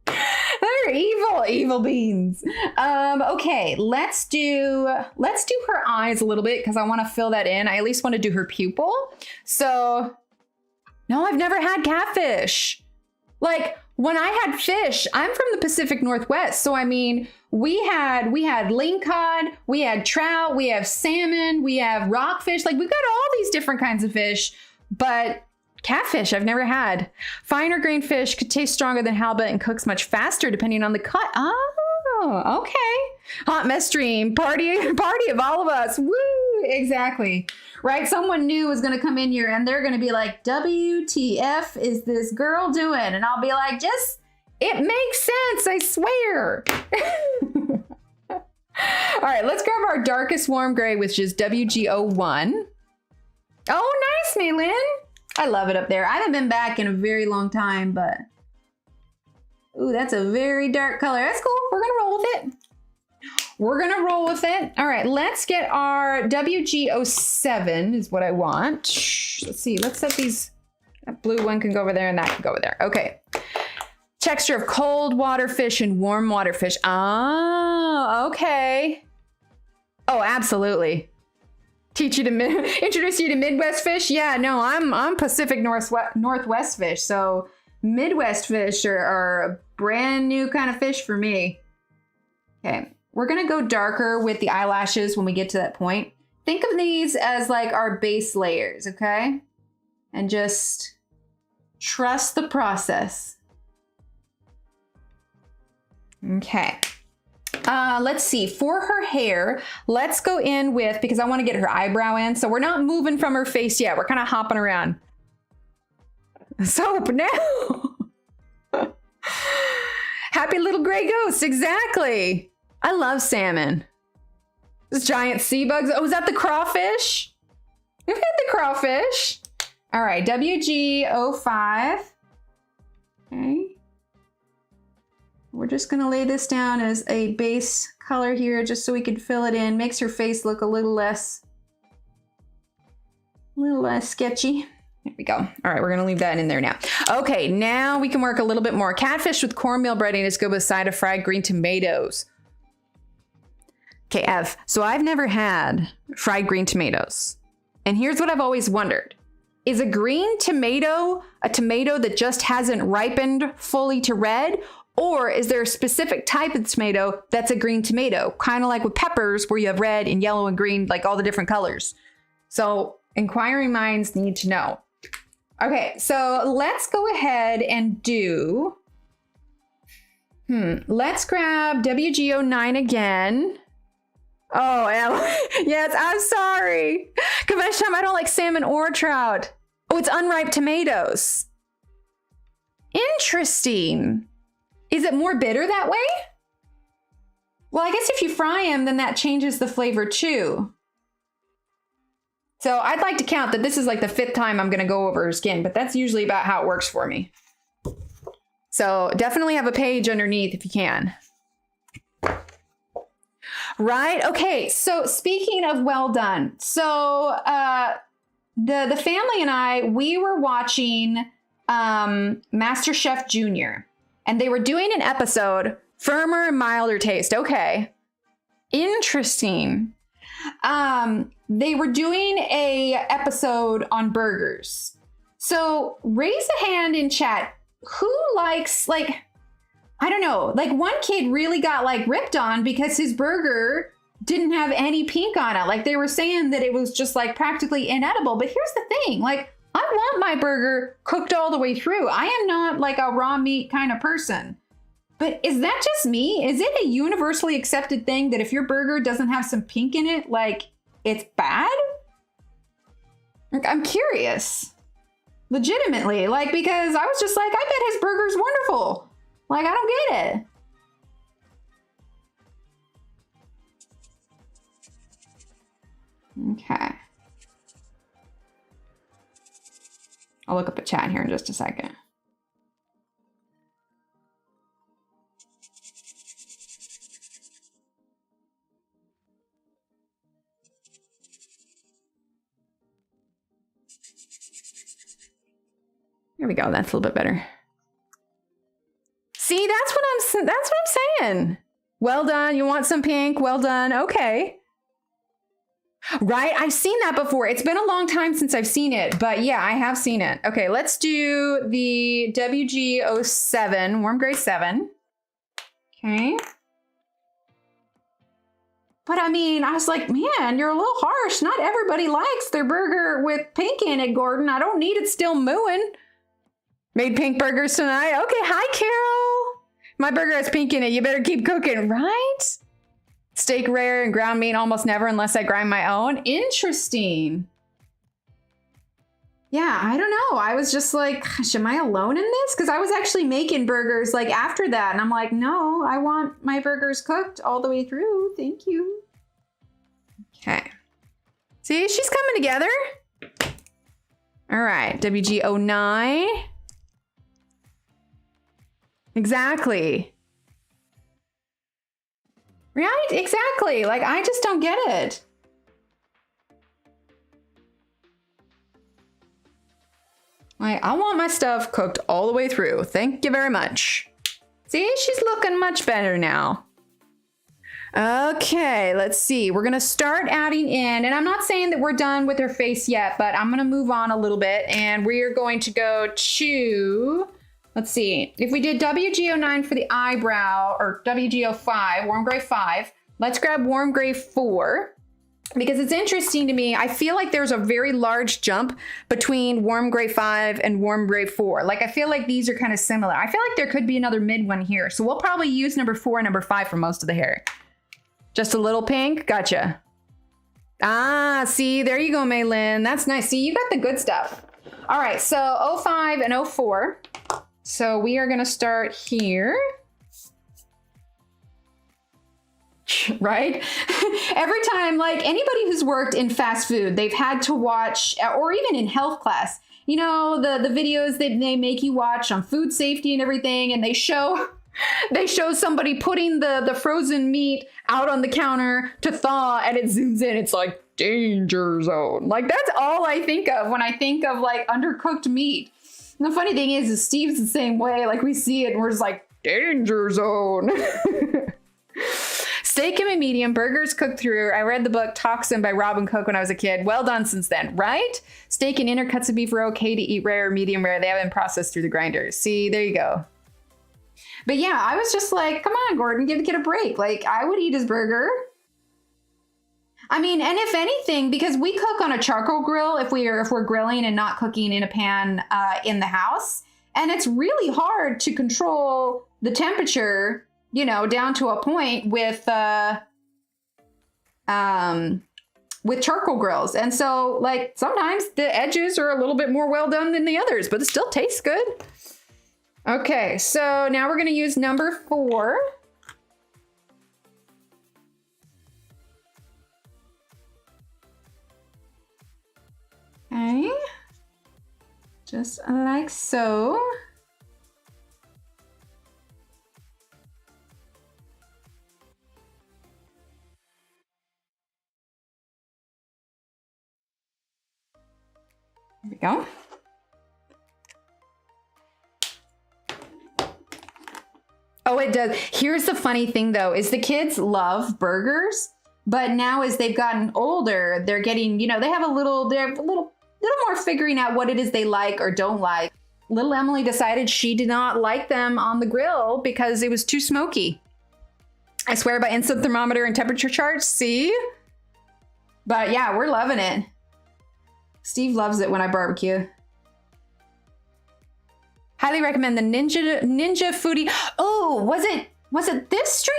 They're evil beans. Okay, let's do her eyes a little bit because I want to fill that in. I at least want to do her pupil. So, no, I've never had catfish. Like, when I had fish, I'm from the Pacific Northwest. So, I mean, we had lingcod, we had trout, we have salmon, we have rockfish. Like, we've got all these different kinds of fish, but catfish I've never had. Finer grained fish could taste stronger than halibut and cooks much faster depending on the cut. Oh, okay. Hot mess stream, party of all of us. Woo, exactly. Right? Someone new is going to come in here and they're going to be like, WTF is this girl doing? And I'll be like, it makes sense, I swear. All right, let's grab our darkest warm gray, which is WG01. Oh, nice, Maylin. I love it up there. I haven't been back in a very long time, but ooh, that's a very dark color. That's cool. We're gonna roll with it. All right, let's get our WG07 is what I want. Let's see. Let's set these. That blue one can go over there, and that can go over there. Okay. Texture of cold water fish and warm water fish. Oh, okay. Oh, absolutely. Introduce you to Midwest fish? Yeah, no, I'm Pacific Northwest fish. So Midwest fish are a brand new kind of fish for me. Okay, we're gonna go darker with the eyelashes when we get to that point. Think of these as like our base layers, okay? And just trust the process. Okay. Let's see, for her hair, let's go in with, because I want to get her eyebrow in. So we're not moving from her face yet. We're kind of hopping around. Soap now. Happy little gray ghost. Exactly. I love salmon. This giant sea bugs. Oh, is that the crawfish? We've had the crawfish. All right. WG05. Okay. We're just going to lay this down as a base color here just so we can fill it in. Makes her face look a little less sketchy. There we go. All right, we're going to leave that in there now. Okay, now we can work a little bit more. Catfish with cornmeal breading is good with a side of fried green tomatoes. Okay, Ev, so I've never had fried green tomatoes. And here's what I've always wondered. Is a green tomato a tomato that just hasn't ripened fully to red? Or is there a specific type of tomato that's a green tomato? Kind of like with peppers where you have red and yellow and green, like all the different colors. So inquiring minds need to know. Okay, so let's go ahead and do, let's grab WG09 again. Oh, yes, I'm sorry. Convention time, I don't like salmon or trout. Oh, it's unripe tomatoes. Interesting. Is it more bitter that way? Well, I guess if you fry them, then that changes the flavor too. So I'd like to count that this is like the 5th time I'm going to go over her skin, but that's usually about how it works for me. So definitely have a page underneath if you can. Right? Okay. So speaking of well done. So the family and I, we were watching MasterChef Junior. And they were doing an episode, firmer and milder taste. Okay. Interesting. They were doing a episode on burgers. So raise a hand in chat. Who likes, like, I don't know, like one kid really got like ripped on because his burger didn't have any pink on it. Like they were saying that it was just like practically inedible. But here's the thing, like I want my burger cooked all the way through. I am not like a raw meat kind of person. But is that just me? Is it a universally accepted thing that if your burger doesn't have some pink in it, like it's bad? Like I'm curious. Legitimately, like, because I was just like, I bet his burger's wonderful. Like, I don't get it. Okay. I'll look up a chat here in just a second. There we go. That's a little bit better. See, that's what I'm saying. Well done. You want some pink? Well done. Okay. Right? I've seen that before. It's been a long time since I've seen it, but yeah, I have seen it. Okay, let's do the WG07, Warm Gray 7. Okay. But I mean, I was like, man, you're a little harsh. Not everybody likes their burger with pink in it, Gordon. I don't need it still mooing. Made pink burgers tonight. Okay, hi, Carol. My burger has pink in it. You better keep cooking, right? Steak rare and ground meat almost never unless I grind my own. Interesting. Yeah, I don't know. I was just like, gosh, am I alone in this? Because I was actually making burgers like after that. And I'm like, no, I want my burgers cooked all the way through. Thank you. Okay. See, she's coming together. All right, WG09. Exactly. Right? Exactly. Like, I just don't get it. Like, I want my stuff cooked all the way through. Thank you very much. See, she's looking much better now. Okay, let's see. We're gonna start adding in, and I'm not saying that we're done with her face yet, but I'm gonna move on a little bit, and we are going to go to, let's see, if we did WG09 for the eyebrow, or WG05, Warm Gray 5, let's grab Warm Gray 4, because it's interesting to me. I feel like there's a very large jump between Warm Gray 5 and Warm Gray 4. Like, I feel like these are kind of similar. I feel like there could be another mid one here. So we'll probably use number 4 and number 5 for most of the hair. Just a little pink? Gotcha. Ah, see, there you go, Maylin. That's nice. See, you got the good stuff. All right, so 05 and 04. So we are gonna start here. Right? Every time, like anybody who's worked in fast food, they've had to watch, or even in health class, you know, the videos that they make you watch on food safety and everything, and they show somebody putting the frozen meat out on the counter to thaw, and it zooms in. It's like danger zone. Like, that's all I think of when I think of like undercooked meat. And the funny thing is Steve's the same way. Like, we see it and we're just like, danger zone. Steak and medium, burgers cooked through. I read the book Toxin by Robin Cook when I was a kid. Well done since then, right? Steak and inner cuts of beef are okay to eat rare or medium rare. They haven't been processed through the grinder. See, there you go. But yeah, I was just like, come on, Gordon, give the kid a break. Like, I would eat his burger. I mean, and if anything, because we cook on a charcoal grill if we're grilling and not cooking in a pan in the house. And it's really hard to control the temperature, you know, down to a point with charcoal grills. And so, like, sometimes the edges are a little bit more well done than the others, but it still tastes good. Okay, so now we're gonna use number 4. Okay, just like so. There we go. Oh, it does. Here's the funny thing though, is the kids love burgers, but now as they've gotten older, they're getting, you know, they have a little little more figuring out what it is they like or don't like. Little Emily decided she did not like them on the grill because it was too smoky. I swear by instant thermometer and temperature charts, see? But yeah, we're loving it. Steve loves it when I barbecue. Highly recommend the Ninja Foodie. Oh, was it this stream?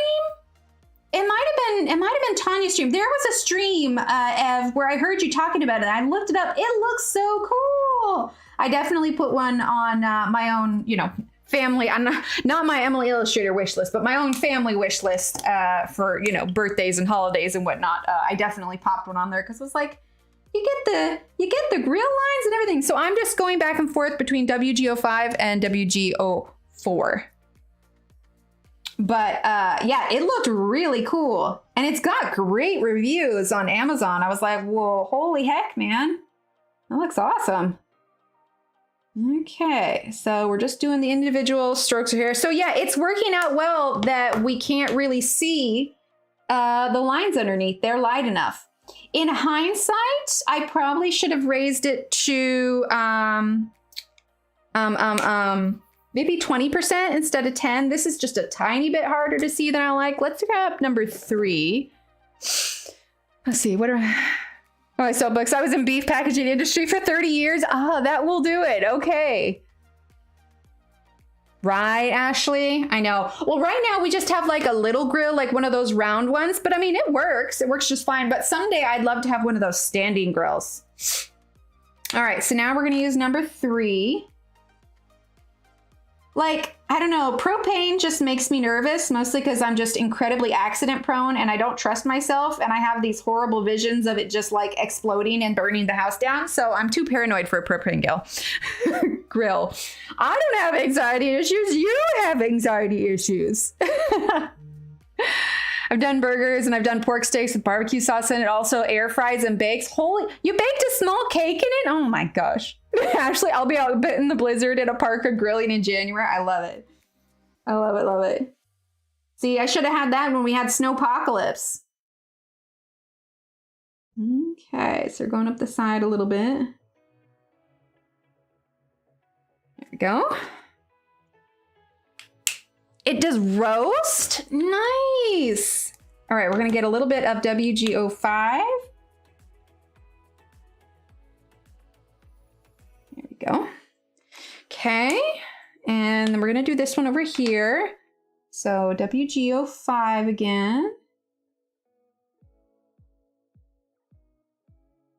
It might have been Tanya's stream. There was a stream Ev, where I heard you talking about it. I looked it up. It looks so cool. I definitely put one on my own, family. I'm not my Emily Illustrator wish list, but my own family wish list for, birthdays and holidays and whatnot. I definitely popped one on there because it was like, you get the grill lines and everything. So I'm just going back and forth between WG05 and WG04. But yeah, it looked really cool. And it's got great reviews on Amazon. I was like, whoa, holy heck, man. That looks awesome. Okay, so we're just doing the individual strokes here. So yeah, it's working out well that we can't really see the lines underneath. They're light enough. In hindsight, I probably should have raised it to maybe 20% instead of 10. This is just a tiny bit harder to see than I like. Let's grab number 3. Let's see, what are... Oh, I sold books. I was in beef packaging industry for 30 years. Oh, that will do it. Okay. Right, Ashley? I know. Well, right now we just have like a little grill, like one of those round ones. But I mean, it works. It works just fine. But someday I'd love to have one of those standing grills. All right, so now we're going to use number 3. Like, I don't know, propane just makes me nervous, mostly because I'm just incredibly accident prone and I don't trust myself. And I have these horrible visions of it just like exploding and burning the house down. So I'm too paranoid for a propane grill. I don't have anxiety issues. You have anxiety issues. I've done burgers and I've done pork steaks with barbecue sauce in it. Also air fries and bakes. Holy, you baked a small cake in it? Oh my gosh. Actually, I'll be out in the blizzard at a park of grilling in January. I love it. I love it, love it. See, I should have had that when we had Snowpocalypse. Okay, so we're going up the side a little bit. There we go. It does roast? Nice. All right, we're gonna get a little bit of WG05. There we go. Okay, and then we're gonna do this one over here. So WG05 again.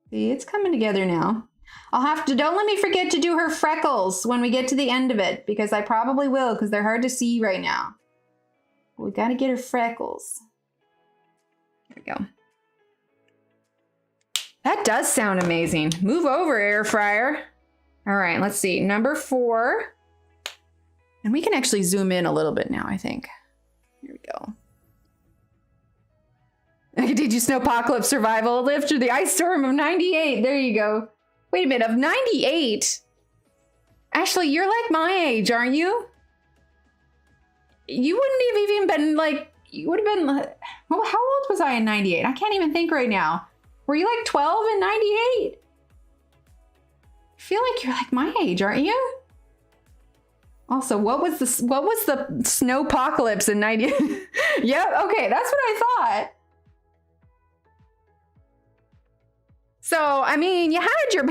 See, it's coming together now. I'll have to, don't let me forget to do her freckles when we get to the end of it, because I probably will, because they're hard to see right now. We got to get her freckles. There we go. That does sound amazing. Move over, air fryer. All right, let's see. Number 4. And we can actually zoom in a little bit now, I think. Here we go. Did you Snowpocalypse survival live through the ice storm of 98? There you go. Wait a minute, of 98? Ashley, you're like my age, aren't you? You wouldn't have even been like, you would have been, well, how old was I in 98? I can't even think right now. Were you like 12 in 98? I feel like you're like my age, aren't you? Also, what was the Snowpocalypse in 90? Yep, okay, that's what I thought. So, I mean, you had your,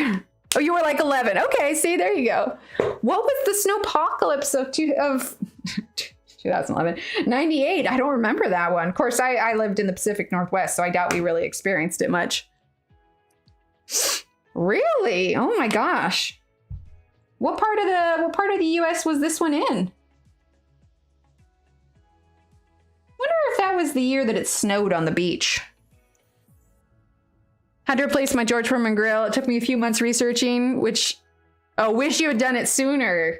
oh, you were like 11. Okay, see, there you go. What was the Snowpocalypse of 2011? 98, I don't remember that one. Of course, I lived in the Pacific Northwest, so I doubt we really experienced it much. Really? Oh my gosh. What part of the US was this one in? Wonder if that was the year that it snowed on the beach. Had to replace my George Foreman grill. It took me a few months researching, which, oh, wish you had done it sooner.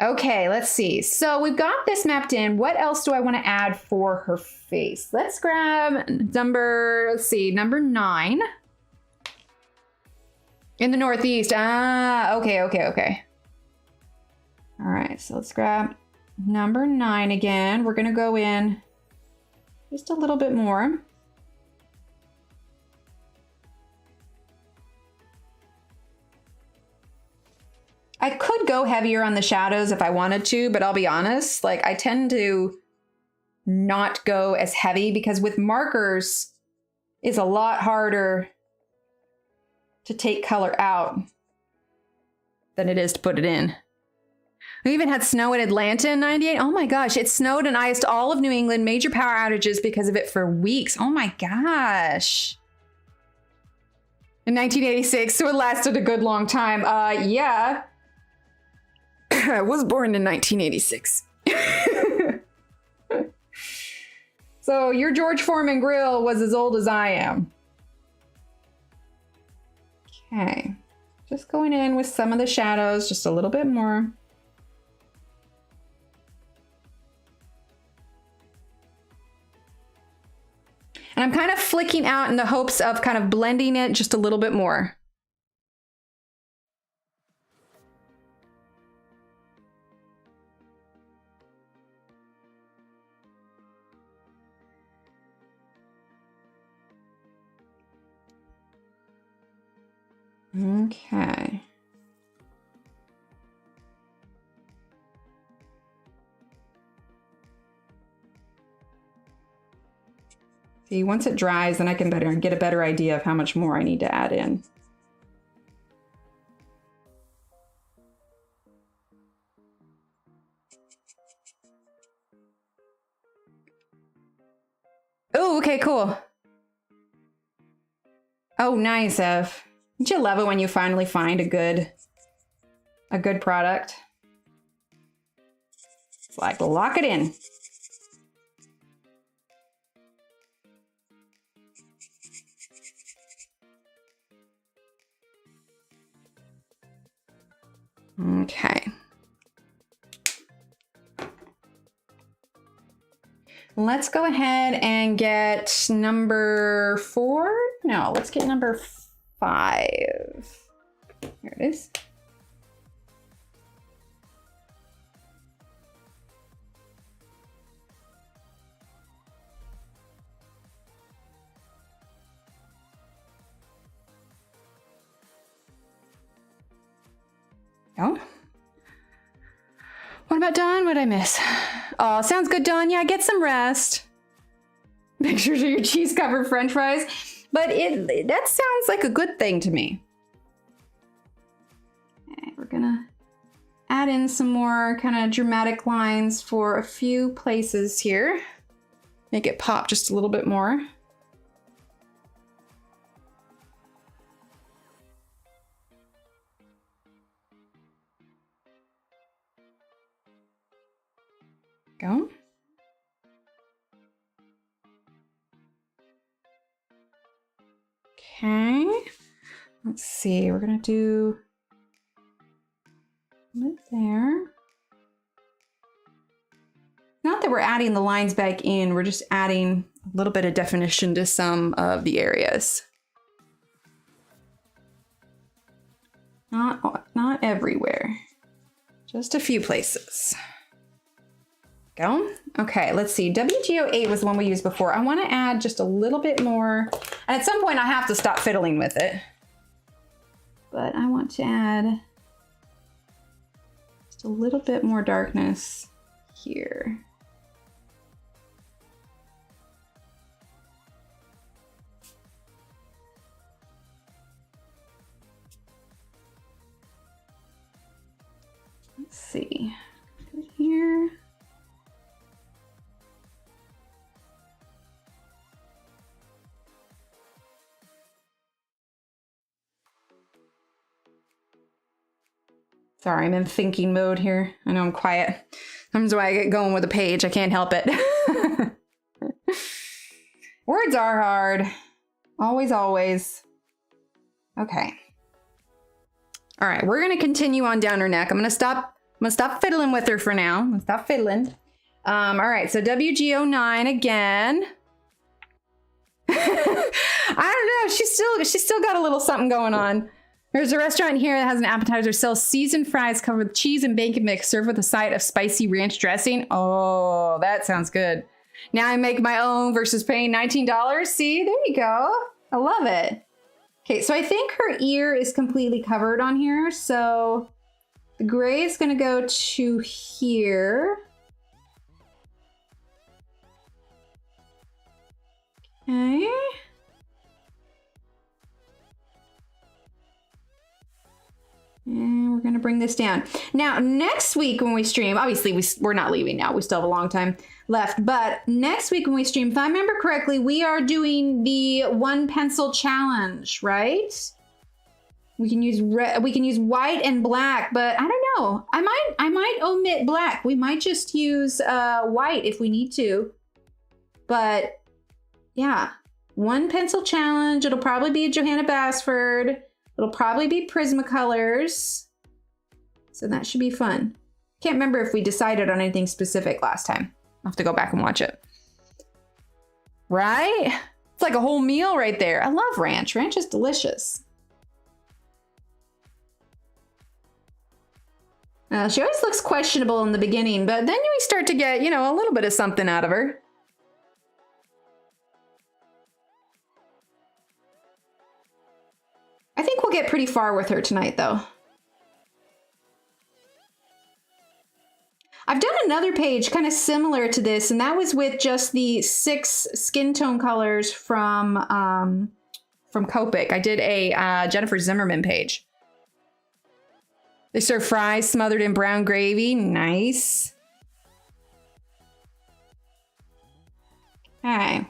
Okay, let's see. So we've got this mapped in. What else do I want to add for her face? Let's grab number 9. In the Northeast. Ah, okay. All right, so let's grab number 9 again. We're going to go in just a little bit more. I could go heavier on the shadows if I wanted to, but I'll be honest, like I tend to not go as heavy because with markers it's a lot harder to take color out than it is to put it in. We even had snow in Atlanta in 98. Oh my gosh, it snowed and iced all of New England, major power outages because of it for weeks. Oh my gosh. In 1986, so it lasted a good long time. Yeah. I was born in 1986. So your George Foreman grill was as old as I am. Okay. Just going in with some of the shadows, just a little bit more. And I'm kind of flicking out in the hopes of kind of blending it just a little bit more. Okay. See, once it dries, then I can get a better idea of how much more I need to add in. Oh, okay, cool. Oh, nice, Ev. Don't you love it when you finally find a good product? It's like, lock it in. Okay. Let's go ahead and get number 4. No, let's get number 5. Here it is. Oh. What about Dawn? What'd I miss? Oh, sounds good, Dawn. Yeah, get some rest. Pictures of your cheese-covered French fries. But that sounds like a good thing to me. Okay, we're gonna add in some more kind of dramatic lines for a few places here. Make it pop just a little bit more. Go. Okay, let's see, we're gonna do it there. Not that we're adding the lines back in, we're just adding a little bit of definition to some of the areas. Not everywhere, just a few places. Go. Okay, let's see. WGO8 was the one we used before. I want to add just a little bit more. And at some point I have to stop fiddling with it. But I want to add just a little bit more darkness here. Let's see. Go here. Sorry, I'm in thinking mode here. I know I'm quiet. That's why I get going with a page. I can't help it. Words are hard. Always, always. Okay. All right, we're gonna continue on down her neck. I'm gonna stop fiddling with her for now. I'm gonna stop fiddling. All right, so WGO9 again. I don't know. She's still got a little something going on. There's a restaurant here that has an appetizer, sells seasoned fries covered with cheese and bacon mix, served with a side of spicy ranch dressing. Oh, that sounds good. Now I make my own versus paying $19. See, there you go. I love it. Okay, so I think her ear is completely covered on here. So The gray is gonna go to here. Okay. And we're gonna bring this down. Now, next week when we stream, obviously we're not leaving now. We still have a long time left. But next week when we stream, if I remember correctly, we are doing the 1 pencil challenge, right? We can use white and black, but I don't know. I might omit black. We might just use white if we need to. But yeah, 1 pencil challenge. It'll probably be a Johanna Basford. It'll probably be Prismacolors. So that should be fun. Can't remember if we decided on anything specific last time. I'll have to go back and watch it. Right? It's like a whole meal right there. I love ranch. Ranch is delicious. She always looks questionable in the beginning, but then we start to get, you know, a little bit of something out of her. I think we'll get pretty far with her tonight, though. I've done another page kind of similar to this, and that was with just the 6 skin tone colors from Copic. I did a Jennifer Zimmerman page. They serve fries smothered in brown gravy. Nice. Okay.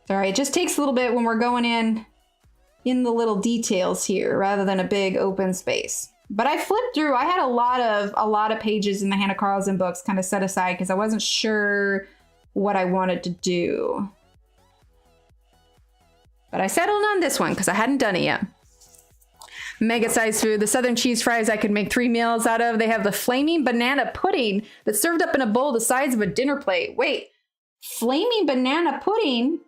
Sorry, it just takes a little bit when we're going in the little details here rather than a big open space. But I flipped through. I had a lot of pages in the Hanna Karlzon books kind of set aside because I wasn't sure what I wanted to do. But I settled on this one because I hadn't done it yet. Mega size food. The Southern cheese fries I could make 3 meals out of. They have the flaming banana pudding that's served up in a bowl the size of a dinner plate. Wait, flaming banana pudding?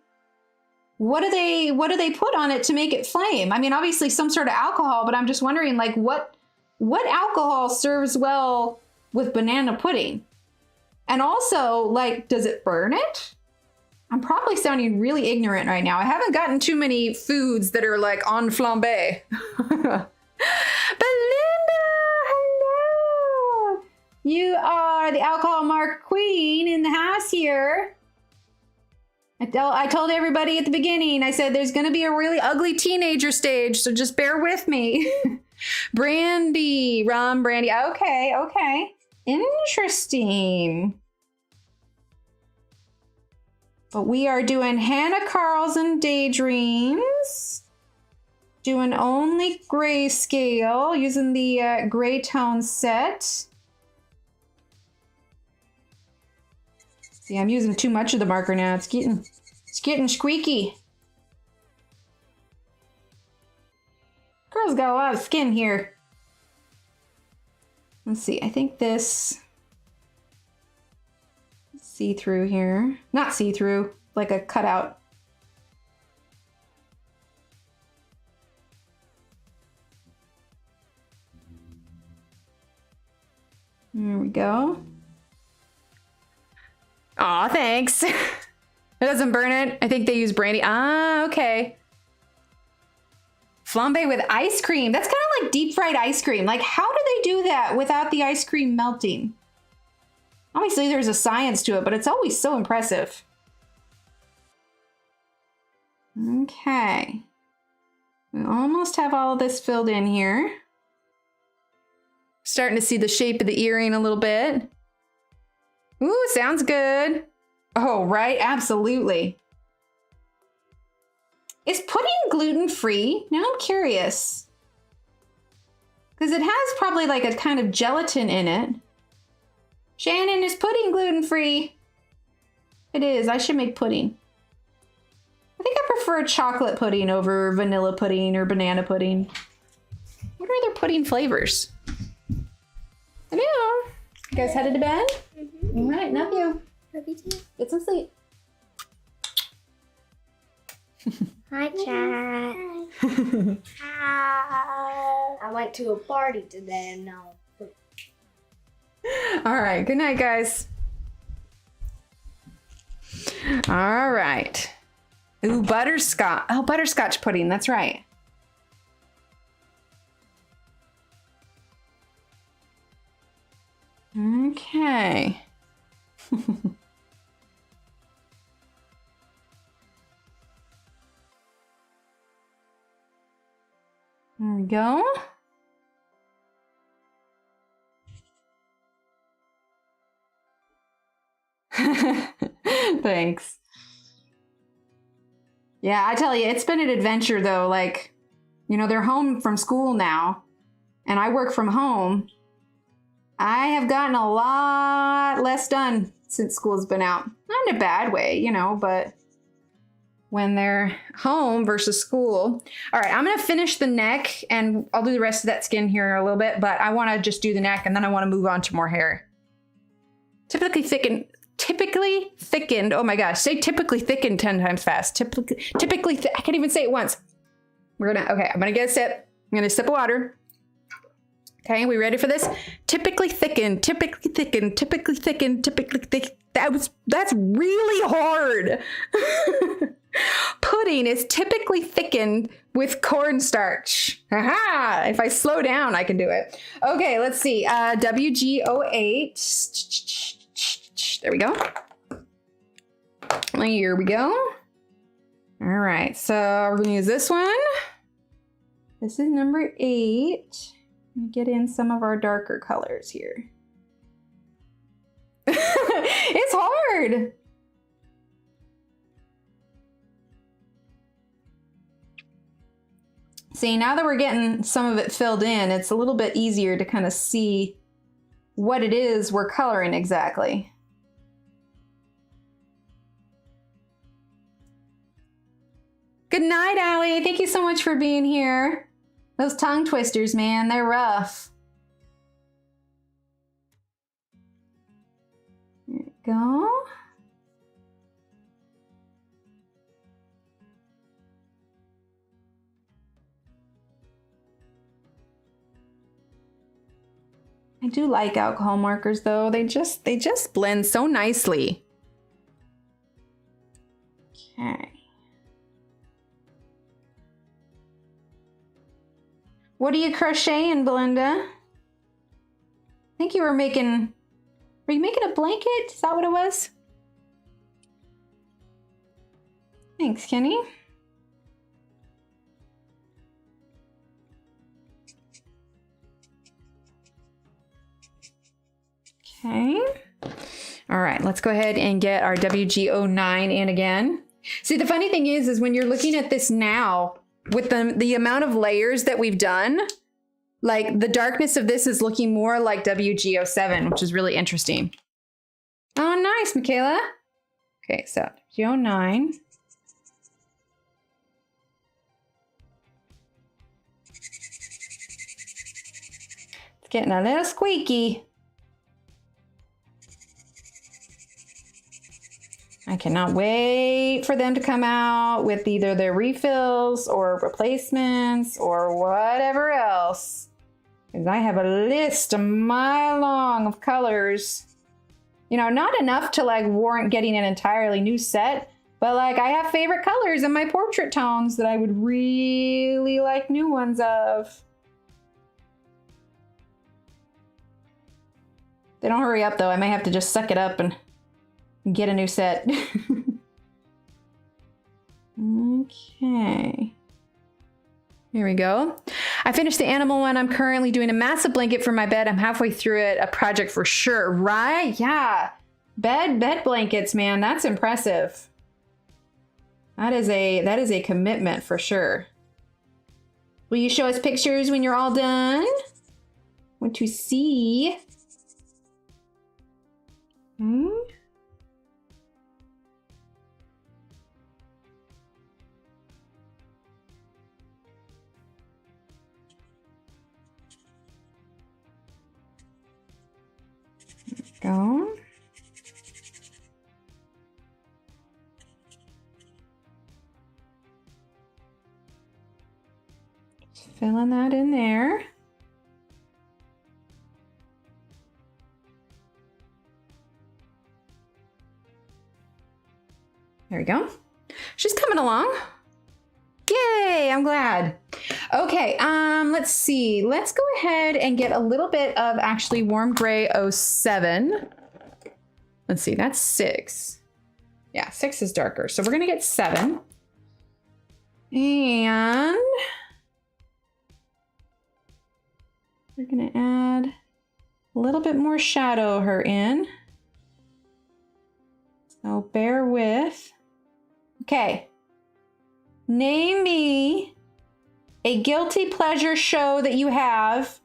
What do they put on it to make it flame? I mean, obviously some sort of alcohol, but I'm just wondering, like, what alcohol serves well with banana pudding? And also, like, does it burn it? I'm probably sounding really ignorant right now. I haven't gotten too many foods that are like en flambe. Belinda, hello. You are the alcohol mark queen in the house here. I told everybody at the beginning, I said there's going to be a really ugly teenager stage, so just bear with me. Brandy, rum brandy. Okay. Interesting. But we are doing Hanna Karlzon Daydreams. Doing only Grayscale, using the gray tone set. See, I'm using too much of the marker now. It's getting squeaky. Girl's got a lot of skin here. Let's see, I think this see-through here. Not see-through, like a cutout. There we go. Aw, thanks. It doesn't burn it. I think they use brandy. Ah, okay. Flambe with ice cream. That's kind of like deep fried ice cream. Like, how do they do that without the ice cream melting? Obviously, there's a science to it, but it's always so impressive. Okay. We almost have all of this filled in here. Starting to see the shape of the earring a little bit. Ooh, sounds good. Oh, right, absolutely. Is pudding gluten-free? Now I'm curious. Because it has probably like a kind of gelatin in it. Shannon, is pudding gluten-free? It is. I should make pudding. I think I prefer chocolate pudding over vanilla pudding or banana pudding. What are other pudding flavors? I know. You guys headed to bed? Mm-hmm. All right, love you. Love you too. Get some sleep. Hi, chat. Hi. I went to a party today and now. All right, good night, guys. All right. Ooh, butterscotch. Oh, butterscotch pudding. That's right. Okay. There we go. Thanks. Yeah, I tell you, it's been an adventure though. Like, you know, they're home from school now, and I work from home. I have gotten a lot less done since school's been out. Not in a bad way, you know, but when they're home versus school. All right, I'm gonna finish the neck and I'll do the rest of that skin here in a little bit, but I wanna just do the neck and then I wanna move on to more hair. Typically thickened, oh my gosh, say typically thickened 10 times fast. I can't even say it once. I'm gonna get a sip. I'm gonna sip of water. Okay, we ready for this? Typically thickened, typically thickened, typically thickened, typically thick. That's really hard. Pudding is typically thickened with cornstarch. Aha! If I slow down, I can do it. Okay, let's see. WG08. There we go. Here we go. All right, so we're gonna use this one. This is number 8. Get in some of our darker colors here. It's hard. See, now that we're getting some of it filled in, it's a little bit easier to kind of see what it is we're coloring exactly. Good night, Allie. Thank you so much for being here. Those tongue twisters, man, they're rough. There we go. I do like alcohol markers though. They just blend so nicely. Okay. What are you crocheting, Belinda? I think you were making, were you making a blanket? Is that what it was? Thanks, Kenny. Okay. All right, let's go ahead and get our WG09 in again. See, the funny thing is when you're looking at this now, with the amount of layers that we've done, like the darkness of this is looking more like WG07, which is really interesting. Oh, nice, Michaela. Okay, so WG09. It's getting a little squeaky. I cannot wait for them to come out with either their refills or replacements or whatever else. Because I have a list a mile long of colors. You know, not enough to like warrant getting an entirely new set, but like I have favorite colors in my portrait tones that I would really like new ones of. They don't hurry up though. I may have to just suck it up and get a new set. Okay. Here we go. I finished the animal one. I'm currently doing a massive blanket for my bed. I'm halfway through it. A project for sure, right? Yeah. Bed blankets, man. That's impressive. That is a commitment for sure. Will you show us pictures when you're all done? Want to see? Go. Just filling that in there. There we go. She's coming along. Yay, I'm glad. Okay, let's see. Let's go ahead and get a little bit of actually Warm Gray 07. Let's see, that's 6. Yeah, 6 is darker. So we're gonna get 7. And we're gonna add a little bit more shadow her in. So bear with. Okay. Name me a guilty pleasure show that you have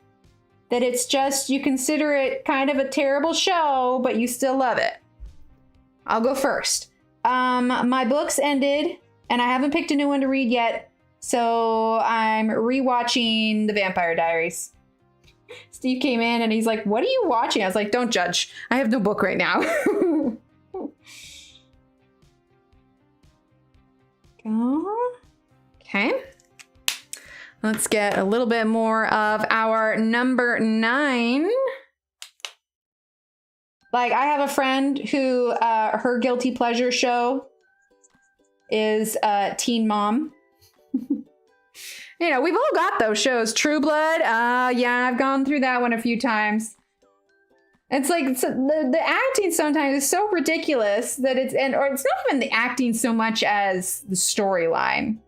that it's just, you consider it kind of a terrible show, but you still love it. I'll go first. My books ended and I haven't picked a new one to read yet. So I'm rewatching The Vampire Diaries. Steve came in and he's like, what are you watching? I was like, don't judge. I have no book right now. Go. Okay. Let's get a little bit more of our number 9. Like, I have a friend who her guilty pleasure show is Teen Mom. You know, we've all got those shows. True Blood. Yeah, I've gone through that one a few times. It's like the acting sometimes is so ridiculous that or it's not even the acting so much as the storyline.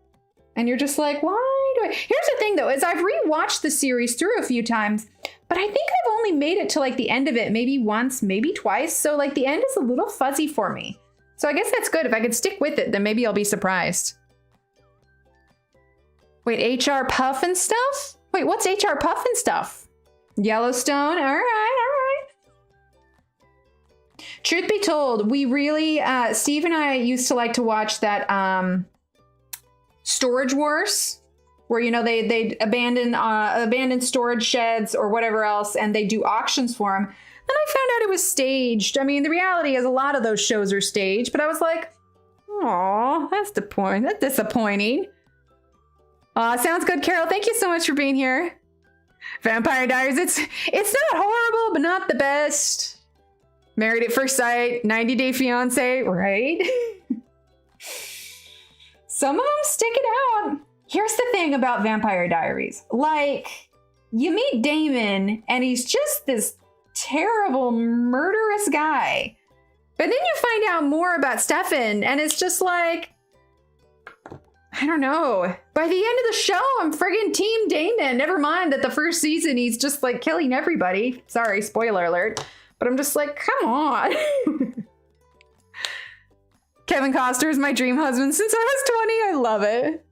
And you're just like, why do I? Here's the thing though, is I've rewatched the series through a few times, but I think I've only made it to like the end of it maybe once, maybe twice. So like the end is a little fuzzy for me. So I guess that's good. If I could stick with it, then maybe I'll be surprised. Wait, HR Puff and stuff? Wait, what's HR Puff and stuff? Yellowstone. All right. Truth be told, we really, Steve and I used to like to watch that Storage Wars, where, you know, they abandon storage sheds or whatever else, and they do auctions for them. Then I found out it was staged. I mean, the reality is a lot of those shows are staged, but I was like, oh, that's disappointing. Sounds good, Carol. Thank you so much for being here. Vampire Diaries, it's not horrible, but not the best. Married at First Sight, 90 Day Fiance, right? Some of them stick it out. Here's the thing about Vampire Diaries. Like, you meet Damon, and he's just this terrible, murderous guy. But then you find out more about Stefan, and it's just like, I don't know. By the end of the show, I'm friggin' Team Damon. Never mind that the first season, he's just like killing everybody. Sorry, spoiler alert. But I'm just like, come on. Kevin Costner is my dream husband since I was 20. I love it.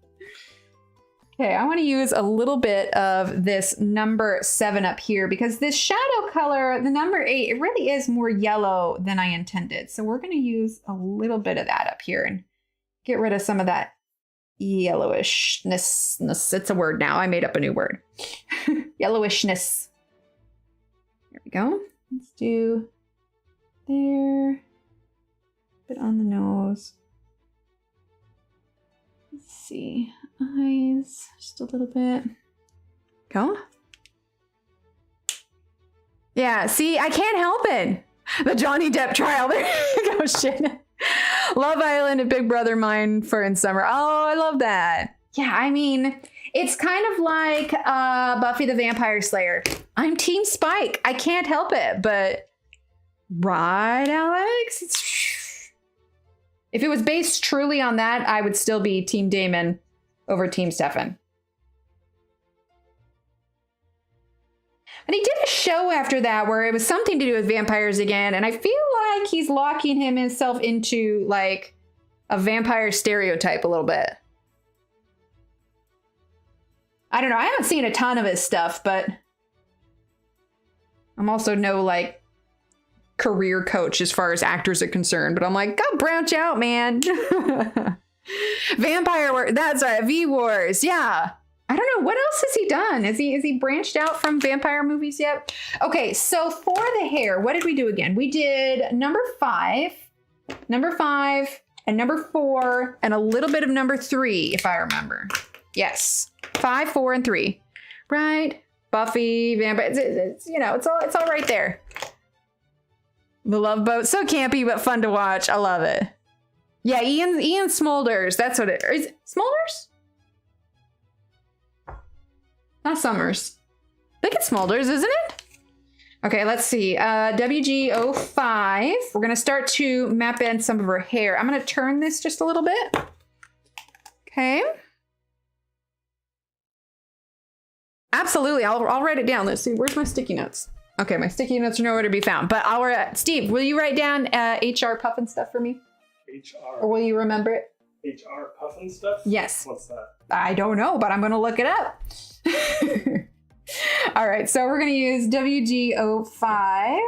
Okay, I want to use a little bit of this number 7 up here because this shadow color, the number 8, it really is more yellow than I intended. So we're going to use a little bit of that up here and get rid of some of that yellowishness. It's a word now. I made up a new word. Yellowishness. There we go. Let's do there. A bit on the nose. Let's see. Eyes. Just a little bit. Go. Yeah, see, I can't help it. The Johnny Depp trial. There you go. Shit. Love Island and Big Brother Mine for in summer. Oh, I love that. Yeah, I mean, it's kind of like Buffy the Vampire Slayer. I'm Team Spike. I can't help it, but right, Alex? If it was based truly on that, I would still be Team Damon over Team Stefan. And he did a show after that where it was something to do with vampires again, and I feel like he's locking himself into like a vampire stereotype a little bit. I don't know. I haven't seen a ton of his stuff, but I'm also no like career coach as far as actors are concerned. But I'm like, go branch out, man. Vampire, that's right. V-Wars. Yeah. I don't know. What else has he done? Is he branched out from vampire movies yet? Okay, so for the hair, what did we do again? We did number 5, and number 4, and a little bit of number 3, if I remember. Yes, 5, 4, and 3. Right? Buffy, vampire. It's you know, it's all right there. The Love Boat, so campy but fun to watch. I love it. Yeah, Ian Smolders. That's what it is. Smolders? Not Summers. I think it's Smulders, isn't it? Okay, let's see. WG05. We're going to start to map in some of her hair. I'm going to turn this just a little bit. Okay. Absolutely. I'll write it down. Let's see. Where's my sticky notes? Okay, my sticky notes are nowhere to be found. But Steve, will you write down HR Puffin stuff for me? HR. Or will you remember it? HR Puffin stuff? Yes. What's that? I don't know, but I'm going to look it up. All right, so we're going to use WG05.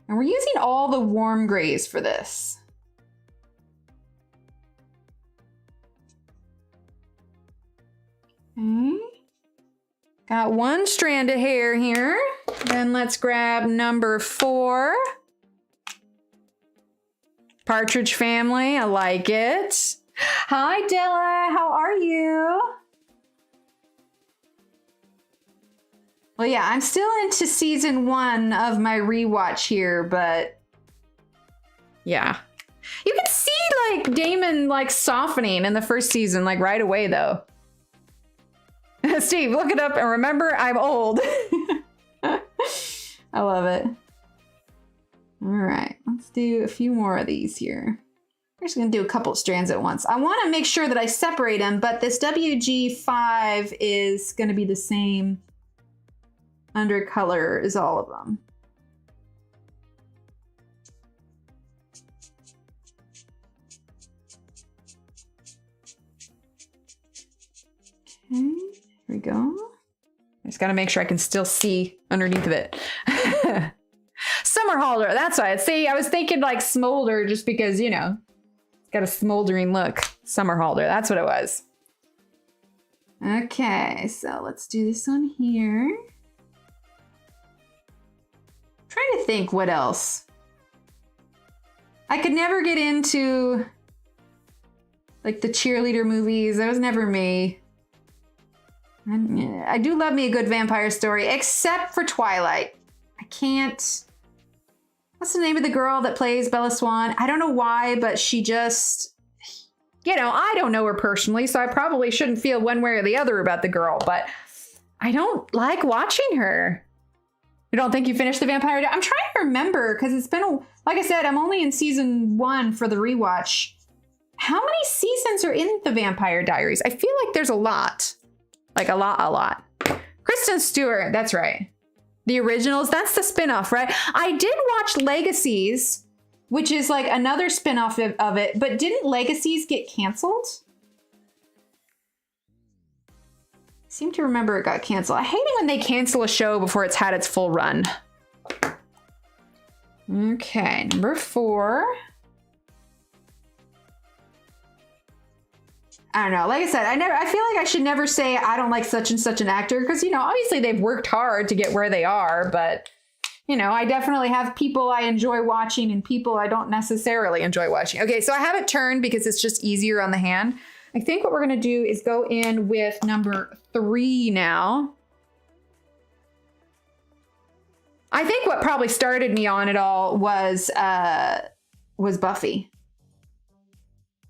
And we're using all the warm grays for this. Okay. Got one strand of hair here. Then let's grab number 4. Partridge Family, I like it. Hi, Della, how are you? Well, yeah, I'm still into season 1 of my rewatch here, but yeah. You can see like Damon like softening in the first season, like right away though. Steve, look it up and remember I'm old. I love it. All right, let's do a few more of these here. We're just gonna do a couple of strands at once. I wanna make sure that I separate them, but this WG5 is gonna be the same under color as all of them. Okay, here we go. I just gotta make sure I can still see underneath of it. Summer Holder, that's why. See, I was thinking like Smolder just because, you know, it's got a smoldering look. Summer Holder, that's what it was. Okay, so let's do this one here. Trying to think what else. I could never get into like the cheerleader movies. That was never me. I do love me a good vampire story, except for Twilight. I can't. What's the name of the girl that plays Bella Swan? I don't know why, but she just, you know, I don't know her personally, so I probably shouldn't feel one way or the other about the girl, but I don't like watching her. You don't think you finished The Vampire Diaries? I'm trying to remember because it's been, like I said, I'm only in season 1 for the rewatch. How many seasons are in The Vampire Diaries? I feel like there's a lot. Like a lot. Kristen Stewart, that's right. The originals, that's the spinoff, right? I did watch Legacies, which is like another spinoff of it, but didn't Legacies get canceled? I seem to remember it got canceled. I hate it when they cancel a show before it's had its full run. Okay, number 4. I don't know. Like I said, I feel like I should never say I don't like such and such an actor because, you know, obviously they've worked hard to get where they are, but, you know, I definitely have people I enjoy watching and people I don't necessarily enjoy watching. Okay, so I have it turned because it's just easier on the hand. I think what we're going to do is go in with number 3 now. I think what probably started me on it all was Buffy.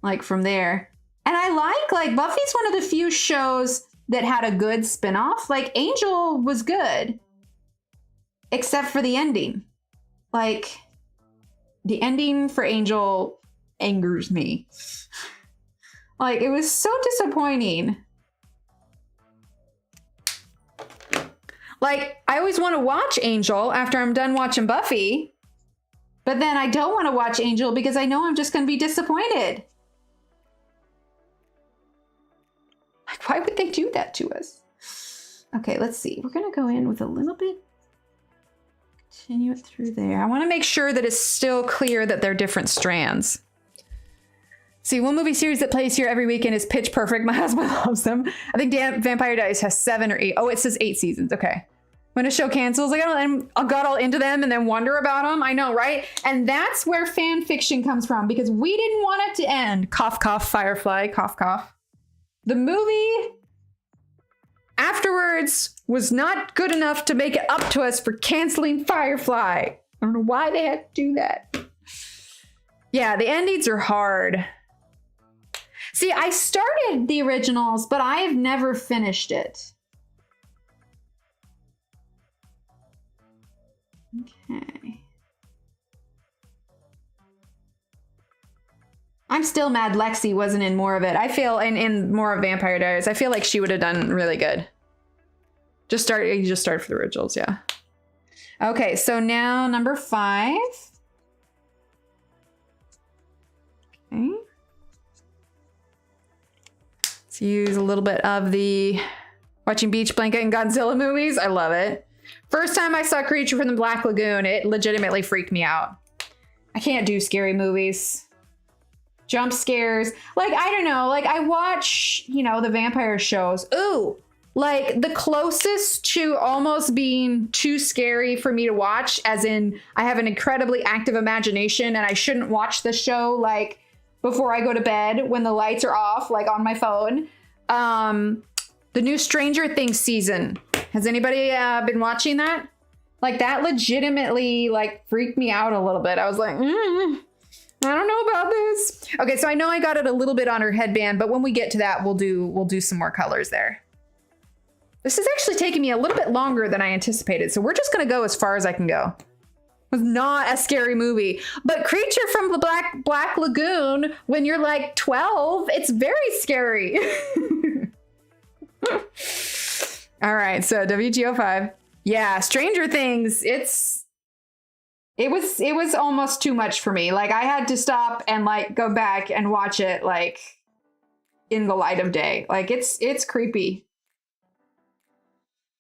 Like from there. And I like Buffy's one of the few shows that had a good spinoff. Like Angel was good, except for the ending. Like the ending for Angel angers me. Like it was so disappointing. Like I always want to watch Angel after I'm done watching Buffy, but then I don't want to watch Angel because I know I'm just going to be disappointed. Like, why would they do that to us? Okay, let's see. We're going to go in with a little bit. Continue it through there. I want to make sure that it's still clear that they're different strands. See, one movie series that plays here every weekend is Pitch Perfect. My husband loves them. I think Vampire Diaries has 7 or 8. Oh, it says 8 seasons. Okay. When a show cancels, I got all into them and then wonder about them. I know, right? And that's where fan fiction comes from because we didn't want it to end. Cough, cough, Firefly, cough, cough. The movie afterwards was not good enough to make it up to us for canceling Firefly. I don't know why they had to do that. Yeah, the endings are hard. See, I started the originals, but I have never finished it. Okay. I'm still mad Lexi wasn't in more of it. I feel in more of Vampire Diaries. I feel like she would have done really good. You just start for the originals, yeah. Okay, so now number 5. Okay. Let's use a little bit of the watching Beach Blanket and Godzilla movies. I love it. First time I saw Creature from the Black Lagoon, it legitimately freaked me out. I can't do scary movies. Jump scares. Like, I don't know. Like, I watch, you know, the vampire shows. Ooh, like the closest to almost being too scary for me to watch, as in I have an incredibly active imagination and I shouldn't watch the show like before I go to bed when the lights are off, like on my phone. The new Stranger Things season. Has anybody been watching that? Like, that legitimately like freaked me out a little bit. I was like, I don't know about this. Okay, so I know I got it a little bit on her headband, but when we get to that, we'll do some more colors there. This is actually taking me a little bit longer than I anticipated, so we're just gonna go as far as I can go. It was not a scary movie, but Creature from the Black Lagoon, when you're like 12, it's very scary. All right, so WGO5. Yeah, Stranger Things, it was almost too much for me. Like, I had to stop and like go back and watch it like in the light of day. Like, it's creepy.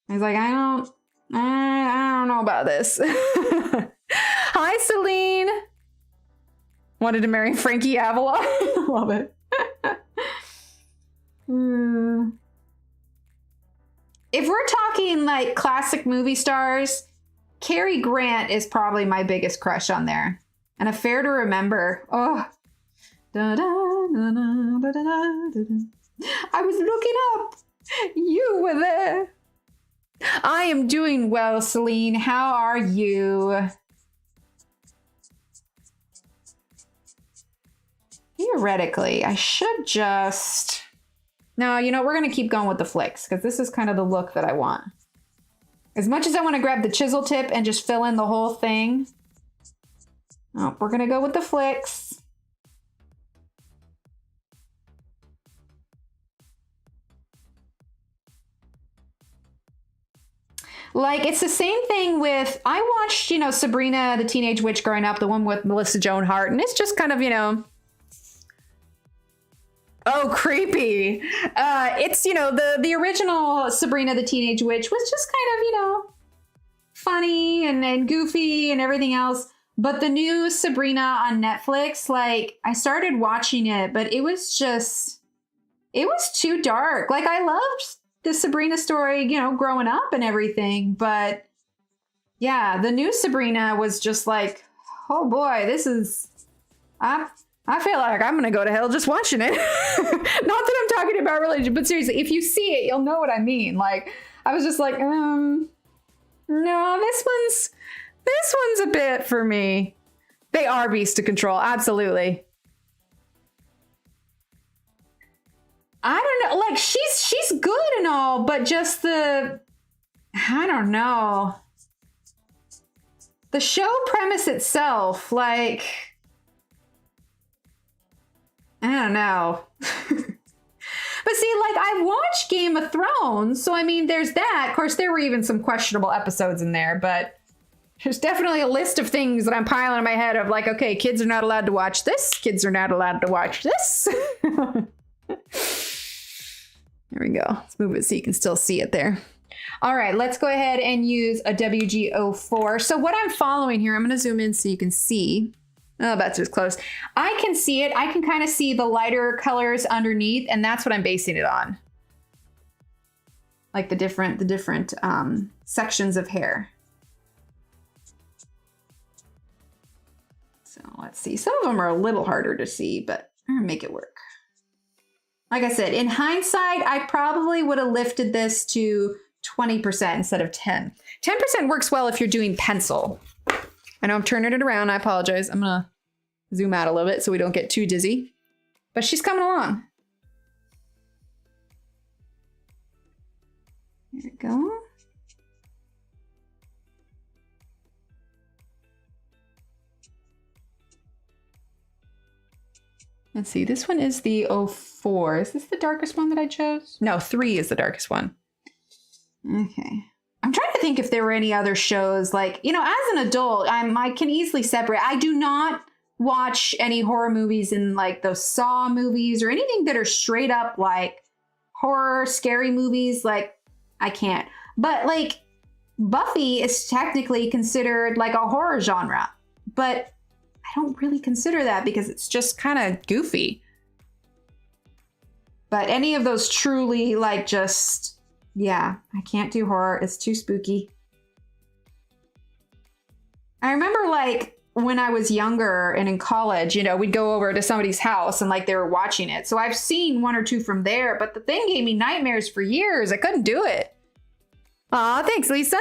I was like, I don't know about this. Hi, Celine. Wanted to marry Frankie Avila. Love it. If we're talking like classic movie stars, Cary Grant is probably my biggest crush on there. And Affair to Remember. Oh. Da, da, da, da, da, da, da, da. I was looking up. You were there. I am doing well, Celine. How are you? Theoretically, I should just... No, you know, we're going to keep going with the flicks because this is kind of the look that I want. As much as I want to grab the chisel tip and just fill in the whole thing. Oh, we're going to go with the flicks. Like, it's the same thing with, I watched, you know, Sabrina the Teenage Witch growing up, the one with Melissa Joan Hart, and it's just kind of, you know, oh, creepy. It's, you know, the original Sabrina the Teenage Witch was just kind of, you know, funny and goofy and everything else. But the new Sabrina on Netflix, like, I started watching it, but it was too dark. Like, I loved the Sabrina story, you know, growing up and everything. But yeah, the new Sabrina was just like, oh boy, this is, I feel like I'm going to go to hell just watching it. Not that I'm talking about religion, but seriously, if you see it, you'll know what I mean. Like, I was just like, no, this one's a bit for me. They are beasts to control. Absolutely. I don't know. Like, she's good and all, but just I don't know. The show premise itself, like, I don't know. But see, like, I've watched Game of Thrones, so I mean, there's that. Of course, there were even some questionable episodes in there, but there's definitely a list of things that I'm piling in my head of like, okay, kids are not allowed to watch this. Kids are not allowed to watch this. There we go. Let's move it so you can still see it there. All right, let's go ahead and use a WG04. So what I'm following here, I'm going to zoom in so you can see. Oh, that's just close. I can see it. I can kind of see the lighter colors underneath, and that's what I'm basing it on. Like the different sections of hair. So let's see. Some of them are a little harder to see, but I'm gonna make it work. Like I said, in hindsight, I probably would have lifted this to 20% instead of 10. 10% works well if you're doing pencil. I know I'm turning it around. I apologize. I'm going to zoom out a little bit so we don't get too dizzy. But she's coming along. we go. Let's see, this one is the 04. Is this the darkest one that I chose? No, 3 is the darkest one. Okay. I'm trying to think if there were any other shows, like, you know, as an adult, I can easily separate. I do not watch any horror movies in like those Saw movies or anything that are straight up like horror, scary movies. Like, I can't. But like, Buffy is technically considered like a horror genre, but I don't really consider that because it's just kind of goofy. But any of those truly like just, yeah, I can't do horror. It's too spooky. I remember like when I was younger and in college, you know, we'd go over to somebody's house and like they were watching it. So I've seen 1 or 2 from there, but the thing gave me nightmares for years. I couldn't do it. Aw, thanks, Lisa.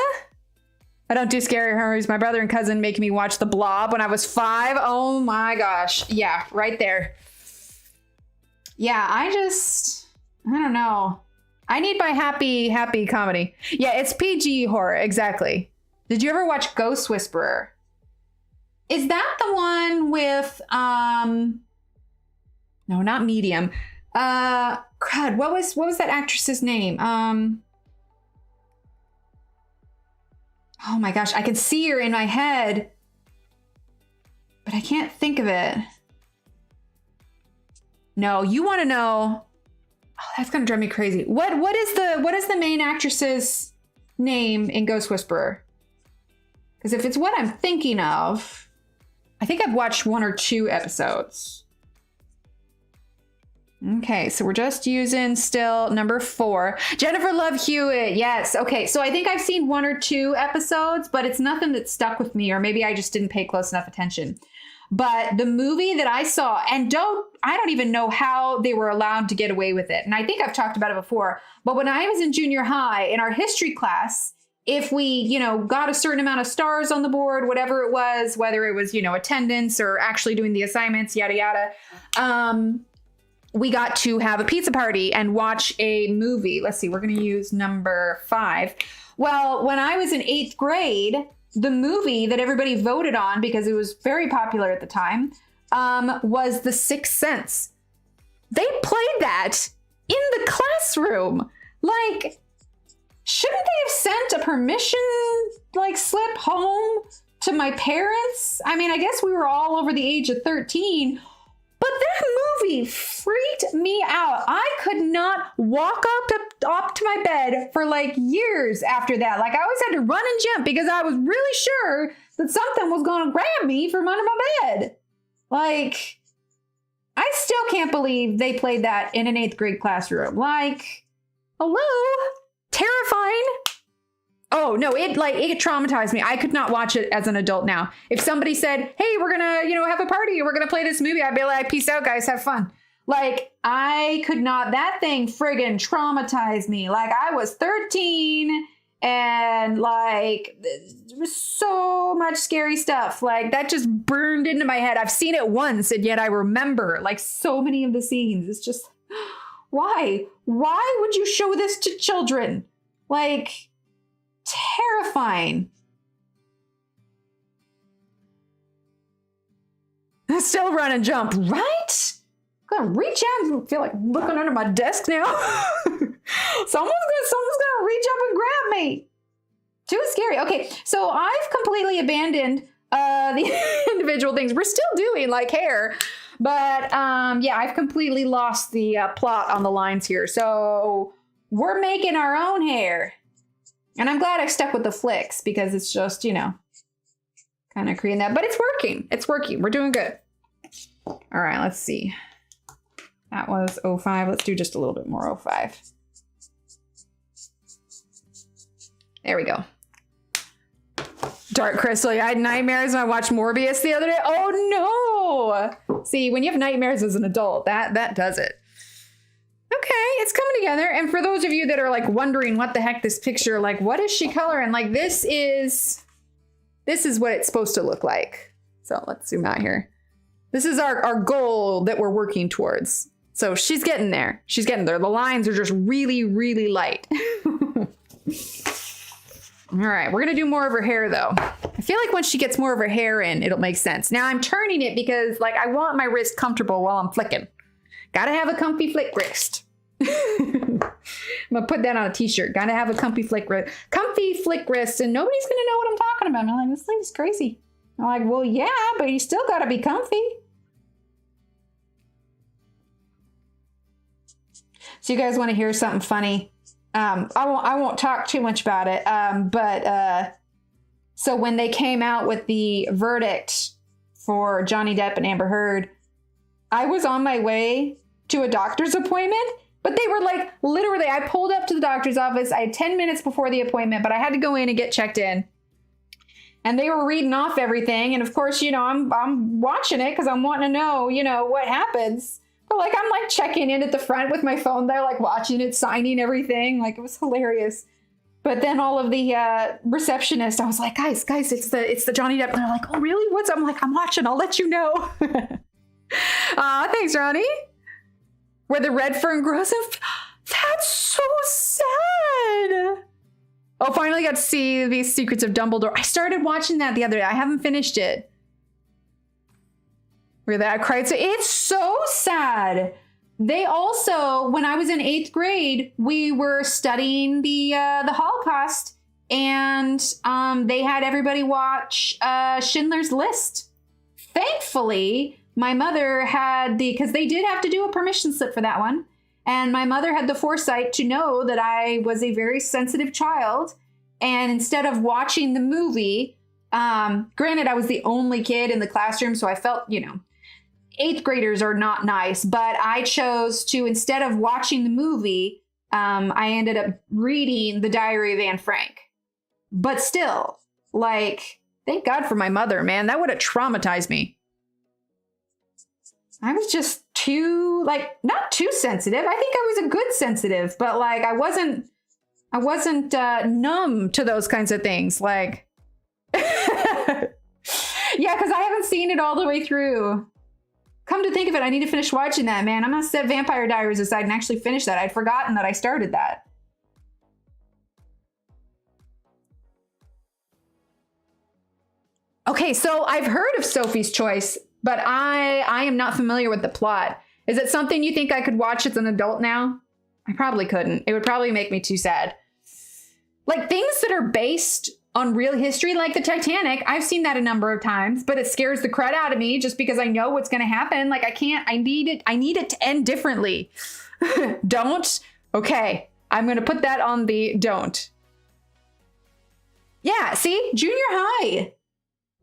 I don't do scary horrors. My brother and cousin make me watch The Blob when I was 5. Oh my gosh. Yeah, right there. Yeah, I don't know. I need my happy comedy. Yeah, it's PG horror, exactly. Did you ever watch Ghost Whisperer? Is that the one with, no, not Medium. Crud, what was that actress's name? Oh my gosh, I can see her in my head, but I can't think of it. No, you want to know? Oh, that's gonna drive me crazy. What is the main actress's name in Ghost Whisperer? Because if it's what I'm thinking of, I think I've watched 1 or 2 episodes. Okay, so we're just using still number 4. Jennifer Love Hewitt, yes. Okay, so I think I've seen 1 or 2 episodes, but it's nothing that stuck with me, or maybe I just didn't pay close enough attention. But the movie that I saw, and I don't even know how they were allowed to get away with it. And I think I've talked about it before, but when I was in junior high, in our history class, if we, you know, got a certain amount of stars on the board, whatever it was, whether it was, you know, attendance or actually doing the assignments, yada, yada, we got to have a pizza party and watch a movie. Let's see, we're going to use number 5. Well, when I was in 8th grade, the movie that everybody voted on, because it was very popular at the time, was The Sixth Sense. They played that in the classroom. Like, shouldn't they have sent a permission, like, slip home to my parents? I mean, I guess we were all over the age of 13, but that movie freaked me out. I could not walk up to my bed for like years after that. Like, I always had to run and jump because I was really sure that something was going to grab me from under my bed. Like, I still can't believe they played that in an 8th grade classroom. Like, hello? Terrifying. Oh no, it traumatized me. I could not watch it as an adult now. If somebody said, hey, we're gonna, you know, have a party and we're gonna play this movie, I'd be like, peace out, guys, have fun. Like, I could not, that thing friggin' traumatized me. Like, I was 13 and like, there was so much scary stuff. Like, that just burned into my head. I've seen it once and yet I remember like so many of the scenes. It's just, why? Why would you show this to children? Like, terrifying. Still run and jump, right? I'm gonna reach out and feel like looking under my desk now. someone's gonna reach up and grab me. Too scary. Okay, so I've completely abandoned the individual things. We're still doing like hair, but yeah, I've completely lost the plot on the lines here. So we're making our own hair. And I'm glad I stuck with the flicks because it's just, you know, kind of creating that. But it's working. It's working. We're doing good. All right, let's see. That was 05. Let's do just a little bit more 05. There we go. Dark Crystal. Yeah, I had nightmares when I watched Morbius the other day. Oh, no. See, when you have nightmares as an adult, that does it. Okay, it's coming together. And for those of you that are like wondering what the heck this picture, like what is she coloring? Like this is what it's supposed to look like. So let's zoom out here. This is our goal that we're working towards. So she's getting there. She's getting there. The lines are just really, really light. All right, we're gonna do more of her hair though. I feel like once she gets more of her hair in, it'll make sense. Now I'm turning it because like I want my wrist comfortable while I'm flicking. Gotta have a comfy flick wrist. I'm gonna put that on a t-shirt. Gotta have a comfy flick wrist. Comfy flick wrist, and nobody's gonna know what I'm talking about. I'm like, this thing's crazy. I'm like, well, yeah, but you still gotta be comfy. So you guys want to hear something funny? I won't talk too much about it. So when they came out with the verdict for Johnny Depp and Amber Heard, I was on my way to a doctor's appointment, but they were like, literally, I pulled up to the doctor's office. I had 10 minutes before the appointment, but I had to go in and get checked in. And they were reading off everything. And of course, you know, I'm watching it because I'm wanting to know, you know, what happens. But like, I'm like checking in at the front with my phone there, like watching it, signing everything. Like, it was hilarious. But then all of the receptionists, I was like, guys, it's the Johnny Depp. And they're like, oh, really? What's up? I'm like, I'm watching. I'll let you know. Thanks, Ronnie. Where the red fern grows. That's so sad. Oh, finally got to see the Secrets of Dumbledore. I started watching that the other day. I haven't finished it. Where that I cried. So it's so sad. They also, when I was in 8th grade, we were studying the Holocaust, and they had everybody watch Schindler's List. Thankfully, my mother had because they did have to do a permission slip for that one. And my mother had the foresight to know that I was a very sensitive child. And instead of watching the movie, granted, I was the only kid in the classroom, so I felt, you know, 8th graders are not nice, but I chose to, instead of watching the movie, I ended up reading the Diary of Anne Frank. But still, like, thank God for my mother, man. That would have traumatized me. I was just too, like, not too sensitive. I think I was a good sensitive, but like, I wasn't numb to those kinds of things. Like, yeah, because I haven't seen it all the way through. Come to think of it, I need to finish watching that, man. I'm going to set Vampire Diaries aside and actually finish that. I'd forgotten that I started that. Okay, so I've heard of Sophie's Choice, but I am not familiar with the plot. Is it something you think I could watch as an adult now? I probably couldn't. It would probably make me too sad. Like things that are based on real history, like the Titanic, I've seen that a number of times, but it scares the crud out of me just because I know what's going to happen. Like I need it to end differently. Don't. Okay. I'm going to put that on the don't. Yeah. See, junior high.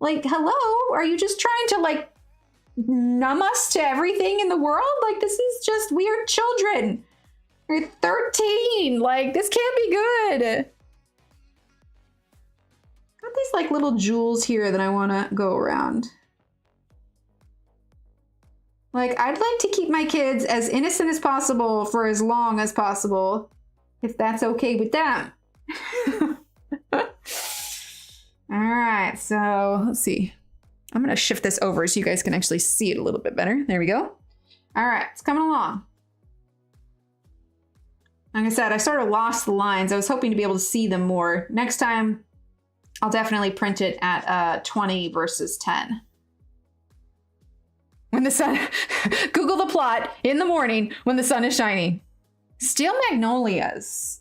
Like, hello. Are you just trying to like numb us to everything in the world? Like, this is just weird children. You're 13. Like, this can't be good. Got these like little jewels here that I want to go around. Like, I'd like to keep my kids as innocent as possible for as long as possible, if that's okay with them. All right, so let's see. I'm going to shift this over so you guys can actually see it a little bit better. There we go. All right, it's coming along. Like I said, I sort of lost the lines. I was hoping to be able to see them more. Next time, I'll definitely print it at 20 versus 10. When the sun, Google the plot in the morning when the sun is shining. Steel Magnolias.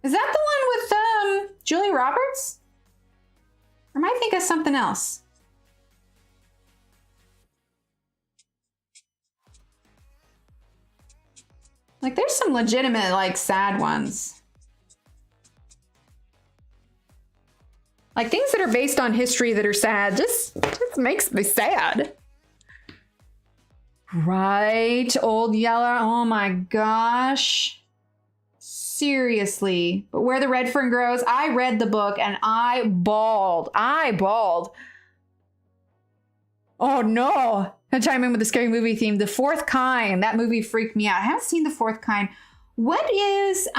Is that the one with Julia Roberts? Or am I thinking of something else? Like there's some legitimate like sad ones. Like things that are based on history that are sad just makes me sad. Right, Old Yeller. Oh my gosh. Seriously. But Where the Red Fern Grows, I read the book and I bawled. Oh no. I chime in with the scary movie theme. The Fourth Kind. That movie freaked me out. I haven't seen The Fourth Kind. What is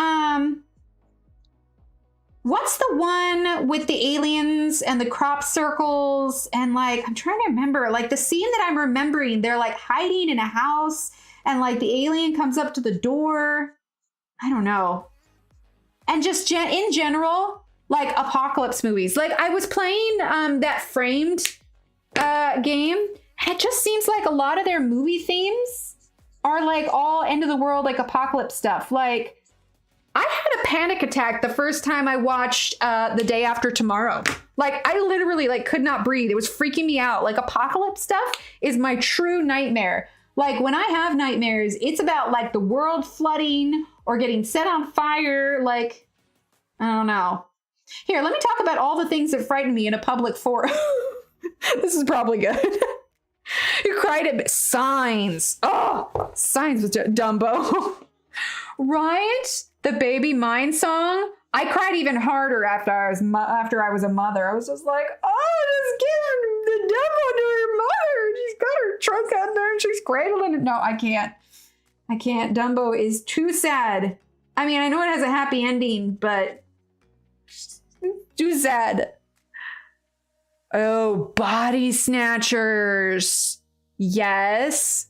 what's the one with the aliens and the crop circles? And like, I'm trying to remember, like the scene that I'm remembering, they're like hiding in a house and like the alien comes up to the door. I don't know. and just in general, like apocalypse movies. Like I was playing that Framed game, and it just seems like a lot of their movie themes are like all end of the world, like apocalypse stuff. Like I had a panic attack the first time I watched The Day After Tomorrow. Like I literally like could not breathe. It was freaking me out. Like apocalypse stuff is my true nightmare. Like when I have nightmares, it's about like the world flooding or getting set on fire. Like, I don't know. Here, let me talk about all the things that frighten me in a public forum. This is probably good. You cried at Signs. Oh, Signs was Dumbo. Right? The Baby Mine song. I cried even harder after I was a mother. I was just like, oh, just give the Dumbo to her mother. She's got her trunk out there and she's cradling it. No, I can't. Dumbo is too sad. I mean, I know it has a happy ending, but too sad. Oh, Body Snatchers. Yes.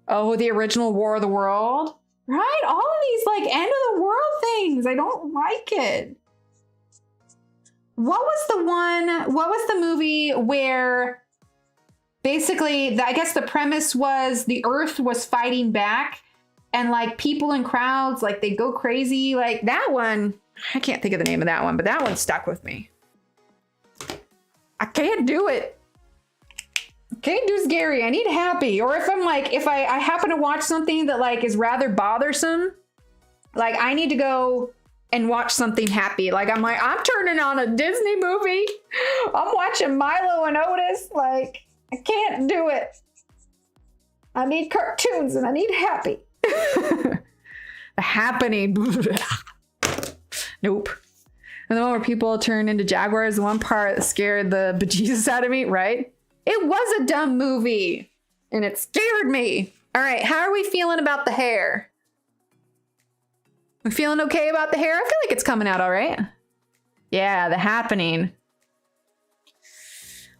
Oh, the original War of the World. Right? All of these like end of the world things. I don't like it. What was the movie where basically, I guess the premise was the Earth was fighting back and like people in crowds, like they go crazy. Like that one, I can't think of the name of that one, but that one stuck with me. I can't do it. Can't do scary. I need happy. Or if I'm like, if I happen to watch something that like is rather bothersome, like I need to go and watch something happy. Like I'm turning on a Disney movie. I'm watching Milo and Otis. Like I can't do it. I need cartoons and I need happy. The Happening. Nope. And the one where people turn into jaguars, the one part that scared the bejesus out of me, right? It was a dumb movie and it scared me. All right, how are we feeling about the hair? We feeling okay about the hair? I feel like it's coming out all right. Yeah, The Happening.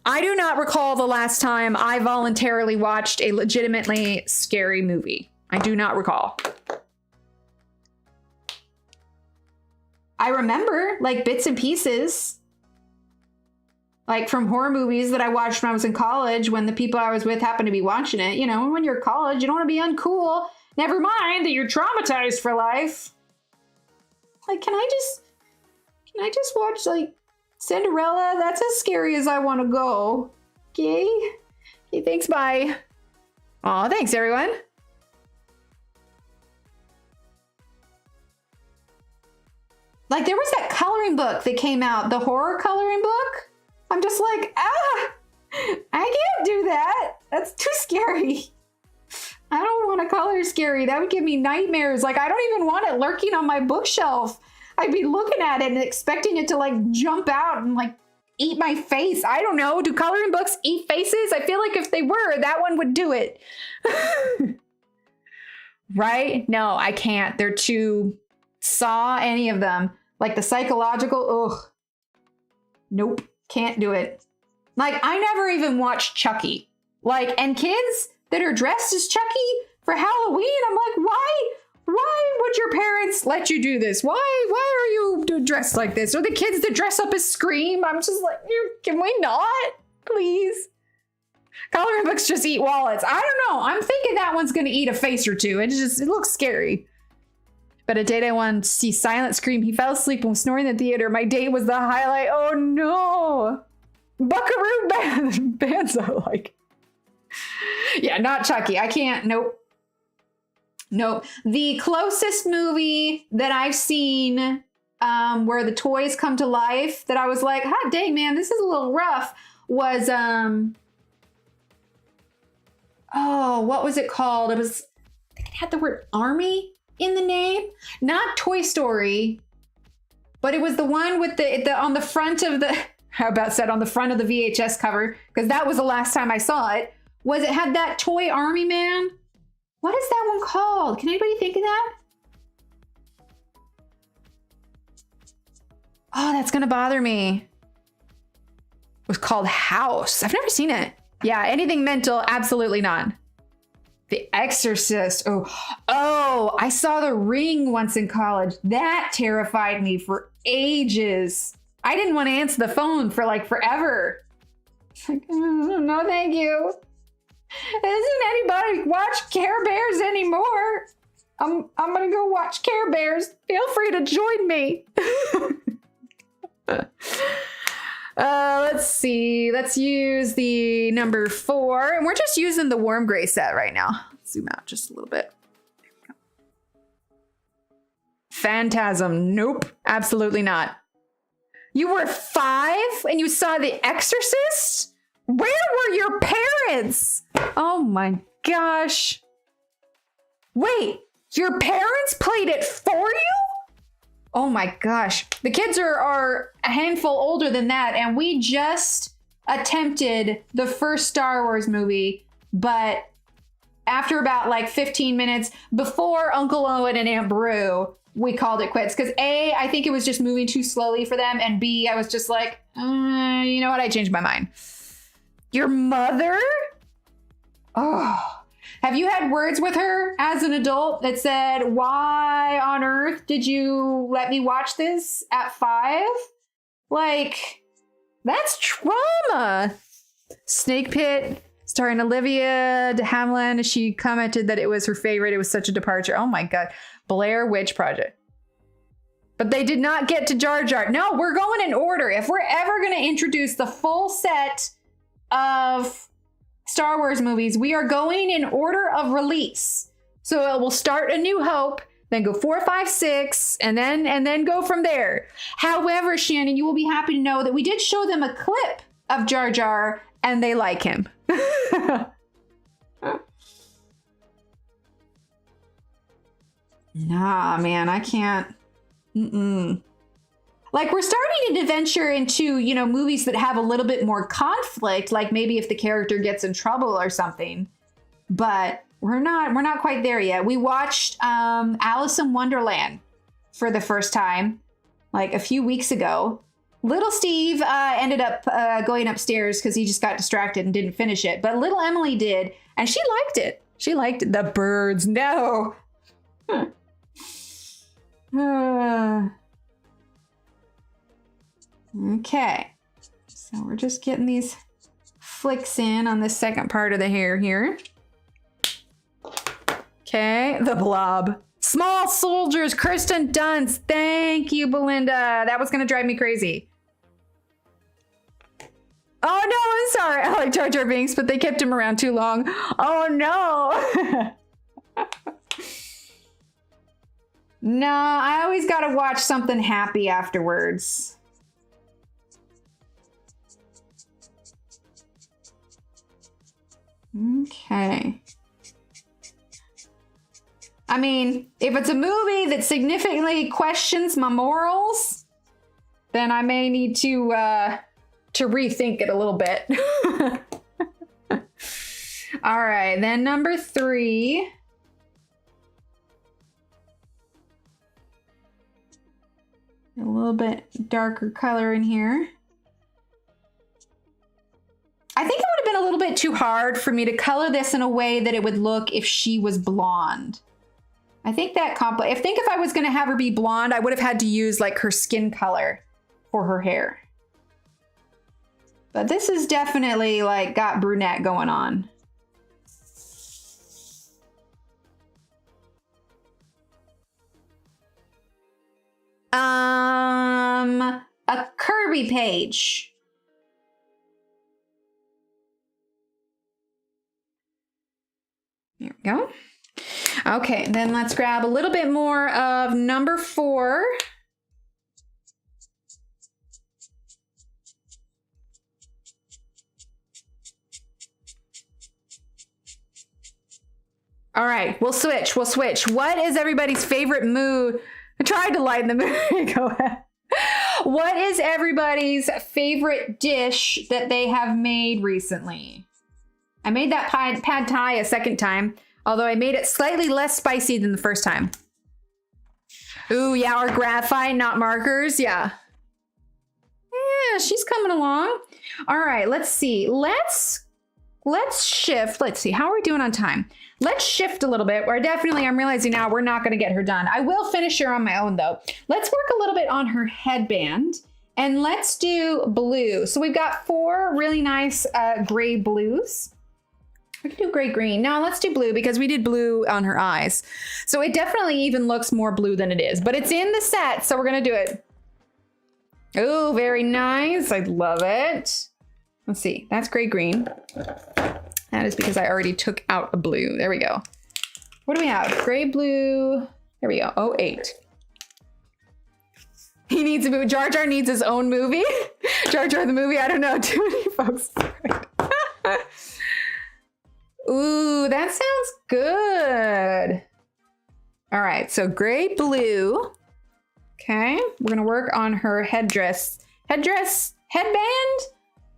I do not recall the last time I voluntarily watched a legitimately scary movie. I do not recall. I remember like bits and pieces. Like from horror movies that I watched when I was in college, when the people I was with happened to be watching it. You know, when you're in college, you don't want to be uncool. Never mind that you're traumatized for life. Like, can I just watch like Cinderella? That's as scary as I want to go. Okay. Okay, thanks, bye. Aw, thanks everyone. Like there was that coloring book that came out, the horror coloring book. I'm just like, I can't do that. That's too scary. I don't want to color scary. That would give me nightmares. Like, I don't even want it lurking on my bookshelf. I'd be looking at it and expecting it to like jump out and like eat my face. I don't know. Do coloring books eat faces? I feel like if they were, that one would do it. Right? No, I can't. They're too saw any of them. Like the psychological, ugh. Nope. Can't do it. Like, I never even watched Chucky. Like, and kids that are dressed as Chucky for Halloween, I'm like, why would your parents let you do this? Why are you dressed like this? Or the kids that dress up as Scream, I'm just like, can we not? Please. Coloring books just eat wallets. I don't know. I'm thinking that one's going to eat a face or two. It looks scary. But a date I wanted to see Silent Scream. He fell asleep and was snoring in the theater. My date was the highlight. Oh no. Buckaroo Banzo. Like, yeah, not Chucky. I can't. Nope. The closest movie that I've seen where the toys come to life that I was like, hot dang, man, this is a little rough, was, what was it called? I think it had the word army in the name. Not Toy Story, but it was the one with the on the front of the, how about said on the front of the VHS cover, because that was the last time I saw it, was it had that toy army man. What is that one called? Can anybody think of that? Oh, that's gonna bother me. It was called House. I've never seen it. Yeah, anything mental, absolutely not. The Exorcist. Oh, I saw The Ring once in college. That terrified me for ages. I didn't want to answer the phone for like forever. It's like, oh, no, thank you. Isn't anybody watch Care Bears anymore? I'm gonna go watch Care Bears. Feel free to join me. Let's see. Let's use the number 4. And we're just using the warm gray set right now. Let's zoom out just a little bit. There we go. Phantasm. Nope. Absolutely not. You were 5 and you saw The Exorcist? Where were your parents? Oh my gosh. Wait, your parents played it for you? Oh my gosh. The kids are a handful older than that, and we just attempted the first Star Wars movie, but after about like 15 minutes before Uncle Owen and Aunt Beru, we called it quits. Because A, I think it was just moving too slowly for them, and B, I was just like, you know what? I changed my mind. Your mother? Oh. Have you had words with her as an adult that said, why on earth did you let me watch this at 5? Like, that's trauma. Snake Pit, starring Olivia de Havilland. She commented that it was her favorite. It was such a departure. Oh my God. Blair Witch Project. But they did not get to Jar Jar. No, we're going in order. If we're ever going to introduce the full set of Star Wars movies, we are going in order of release. So we'll start A New Hope, then go 4, 5, 6, and then go from there. However, Shannon, you will be happy to know that we did show them a clip of Jar Jar, and they like him. Nah, man, I can't. Like, we're starting to venture into, you know, movies that have a little bit more conflict, like maybe if the character gets in trouble or something. But we're not quite there yet. We watched Alice in Wonderland for the first time, like a few weeks ago. Little Steve ended up going upstairs because he just got distracted and didn't finish it. But little Emily did, and she liked it. She liked it. The birds, no. Okay, so we're just getting these flicks in on the second part of the hair here. Okay, the blob. Small soldiers, Kirsten Dunst. Thank you, Belinda. That was gonna drive me crazy. Oh no, I'm sorry. I like Jar Jar Binks, but they kept him around too long. Oh no. No, I always gotta watch something happy afterwards. Okay. I mean, if it's a movie that significantly questions my morals, then I may need to rethink it a little bit. All right, then number 3. A little bit darker color in here. I think it would have been a little bit too hard for me to color this in a way that it would look if she was blonde. I think that if I was going to have her be blonde, I would have had to use like her skin color for her hair. But this is definitely like got brunette going on. A Kirby page. Here we go. Okay, then let's grab a little bit more of number 4. All right, we'll switch. What is everybody's favorite mood? I tried to lighten the mood. Go ahead. What is everybody's favorite dish that they have made recently? I made that pad thai a second time, although I made it slightly less spicy than the first time. Ooh, yeah, or graphite, not markers. Yeah. Yeah, she's coming along. All right, let's see. let's shift. Let's see, how are we doing on time? Let's shift a little bit. I'm realizing now we're not gonna get her done. I will finish her on my own though. Let's work a little bit on her headband and let's do blue. So we've got 4 really nice gray blues. We can do gray green. Now let's do blue because we did blue on her eyes. So it definitely even looks more blue than it is, but it's in the set. So we're gonna do it. Oh, very nice. I love it. Let's see, that's gray green. That is because I already took out a blue. There we go. What do we have? Gray, blue. There we go. 08. He needs a movie. Jar Jar needs his own movie. Jar Jar the movie. I don't know. Too many folks. Ooh, that sounds good. All right. So gray, blue. Okay. We're going to work on her headdress. Headdress? Headband?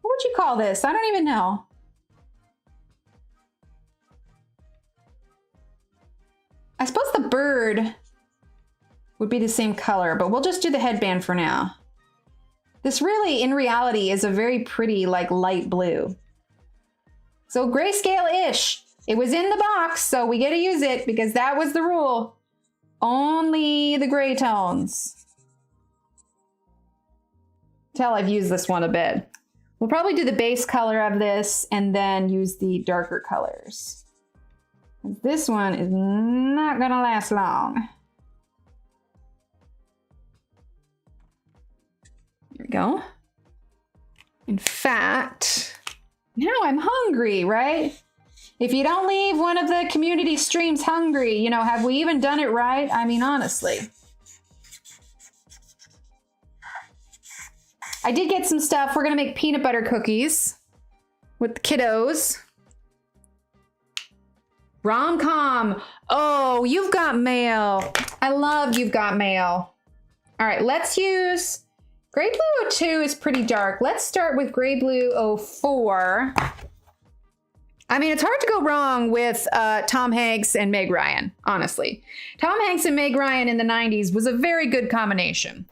What would you call this? I don't even know. I suppose the bird would be the same color, but we'll just do the headband for now. This really, in reality, is a very pretty, like, light blue. So grayscale-ish. It was in the box, so we get to use it because that was the rule. Only the gray tones. Tell I've used this one a bit. We'll probably do the base color of this and then use the darker colors. This one is not gonna last long. There we go. In fact, now I'm hungry, right? If you don't leave one of the community streams hungry, you know, have we even done it right? I mean, honestly. I did get some stuff. We're gonna make peanut butter cookies with the kiddos. Rom-com. Oh, You've Got Mail. I love You've Got Mail. All right, let's use Gray Blue 02 is pretty dark. Let's start with Gray Blue 04. I mean, it's hard to go wrong with Tom Hanks and Meg Ryan, honestly. Tom Hanks and Meg Ryan in the 90s was a very good combination.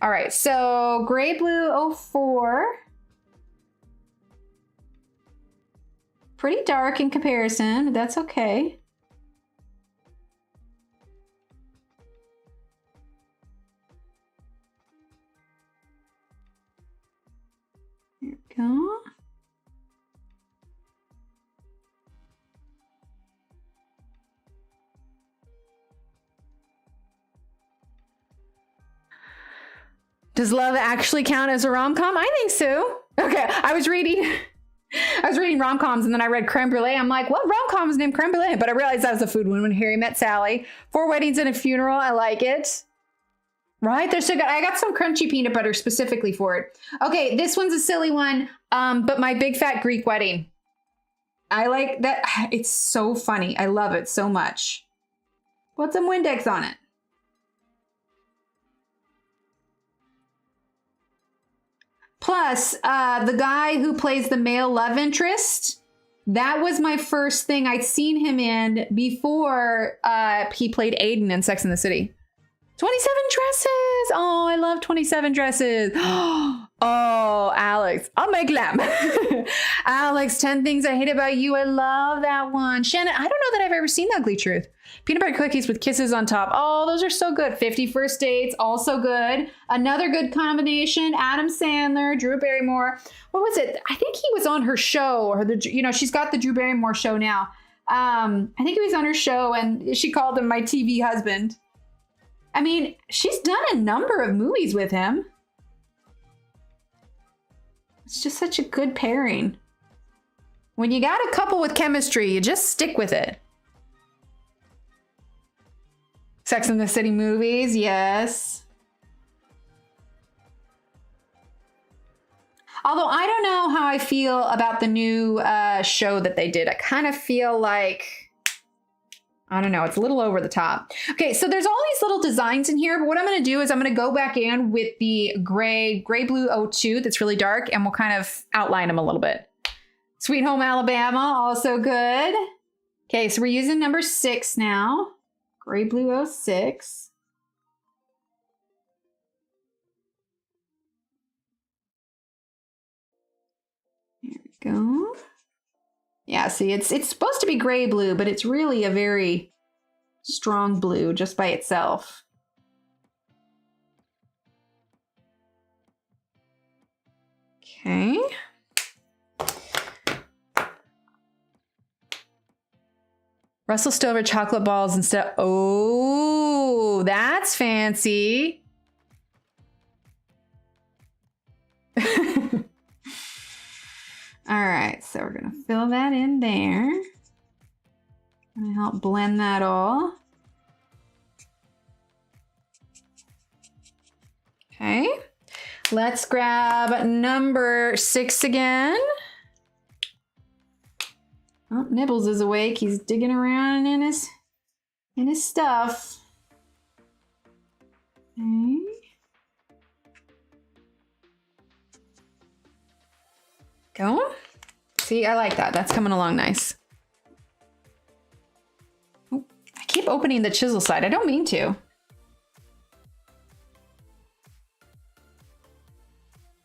All right, so Gray Blue 04. Pretty dark in comparison, but that's okay. There we go. Does love actually count as a rom-com? I think so. Okay, I was reading rom-coms and then I read creme brulee. I'm like, what rom-com is named creme brulee? But I realized that was a food one when Harry Met Sally. 4 Weddings and a Funeral. I like it. Right? They're so good. I got some crunchy peanut butter specifically for it. Okay, this one's a silly one. But My Big Fat Greek Wedding. I like that. It's so funny. I love it so much. Put some Windex on it. Plus, the guy who plays the male love interest, that was my first thing I'd seen him in before he played Aiden in Sex and the City. 27 Dresses. Oh, I love 27 Dresses. Oh, Alex. I'll make them. Alex, 10 Things I Hate About You. I love that one. Shannon, I don't know that I've ever seen The Ugly Truth. Peanut butter cookies with kisses on top. Oh, those are so good. 50 First Dates, also good. Another good combination. Adam Sandler, Drew Barrymore. What was it? I think he was on her show, or she's got the Drew Barrymore show now. I think he was on her show, and she called him my TV husband. I mean, she's done a number of movies with him. It's just such a good pairing. When you got a couple with chemistry, you just stick with it. Sex and the City movies, yes. Although I don't know how I feel about the new show that they did. I kind of feel like, I don't know, it's a little over the top. Okay, so there's all these little designs in here, but what I'm gonna do is I'm gonna go back in with the gray blue 02 that's really dark, and we'll kind of outline them a little bit. Sweet Home Alabama, also good. Okay, so we're using number 6 now. Gray blue 06. There we go. Yeah, see, it's supposed to be gray blue, but it's really a very strong blue just by itself. Okay. Russell Stover chocolate balls instead. Oh, that's fancy. All right, so we're gonna fill that in there. Gonna help blend that all. Okay, let's grab number 6 again. Oh, Nibbles is awake. He's digging around in his stuff. Okay. Go. See, I like that. That's coming along nice. Oh, I keep opening the chisel side. I don't mean to.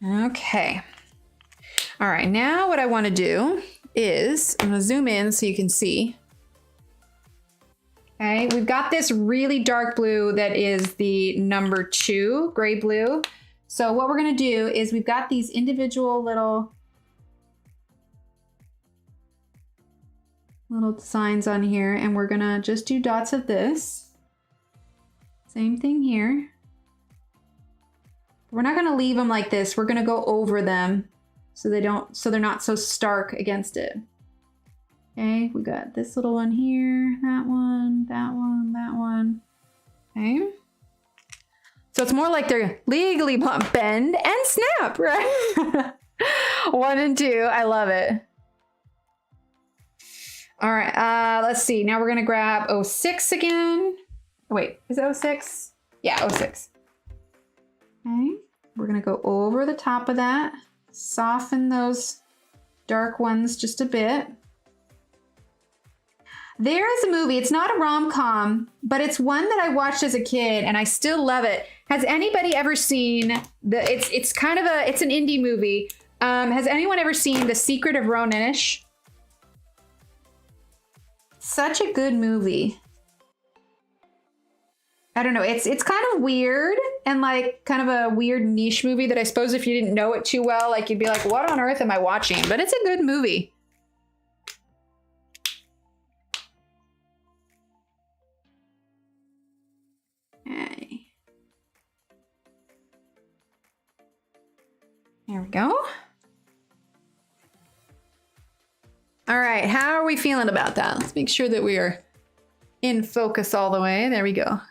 Okay. All right, now what I want to do is, I'm gonna zoom in so you can see. Okay, we've got this really dark blue that is the number 2, gray blue. So what we're gonna do is we've got these individual little signs on here, and we're gonna just do dots of this. Same thing here. We're not gonna leave them like this. We're gonna go over them so they're not so stark against it. Okay, we got this little one here, that one, that one, that one. Okay. So it's more like they're legally bend and snap, right? 1 and 2, I love it. All right, let's see. Now we're gonna grab 06 again. Oh, wait, is it 06? Yeah, 06. Okay, we're gonna go over the top of that. Soften those dark ones just a bit. There is a movie, it's not a rom-com, but it's one that I watched as a kid and I still love it. Has anybody ever seen it's kind of it's an indie movie. Has anyone ever seen The Secret of Ronin-ish? Such a good movie. I don't know, it's kind of weird and like kind of a weird niche movie that I suppose if you didn't know it too well, like you'd be like, what on earth am I watching? But it's a good movie. Okay. There we go. All right, how are we feeling about that? Let's make sure that we are in focus all the way. There we go.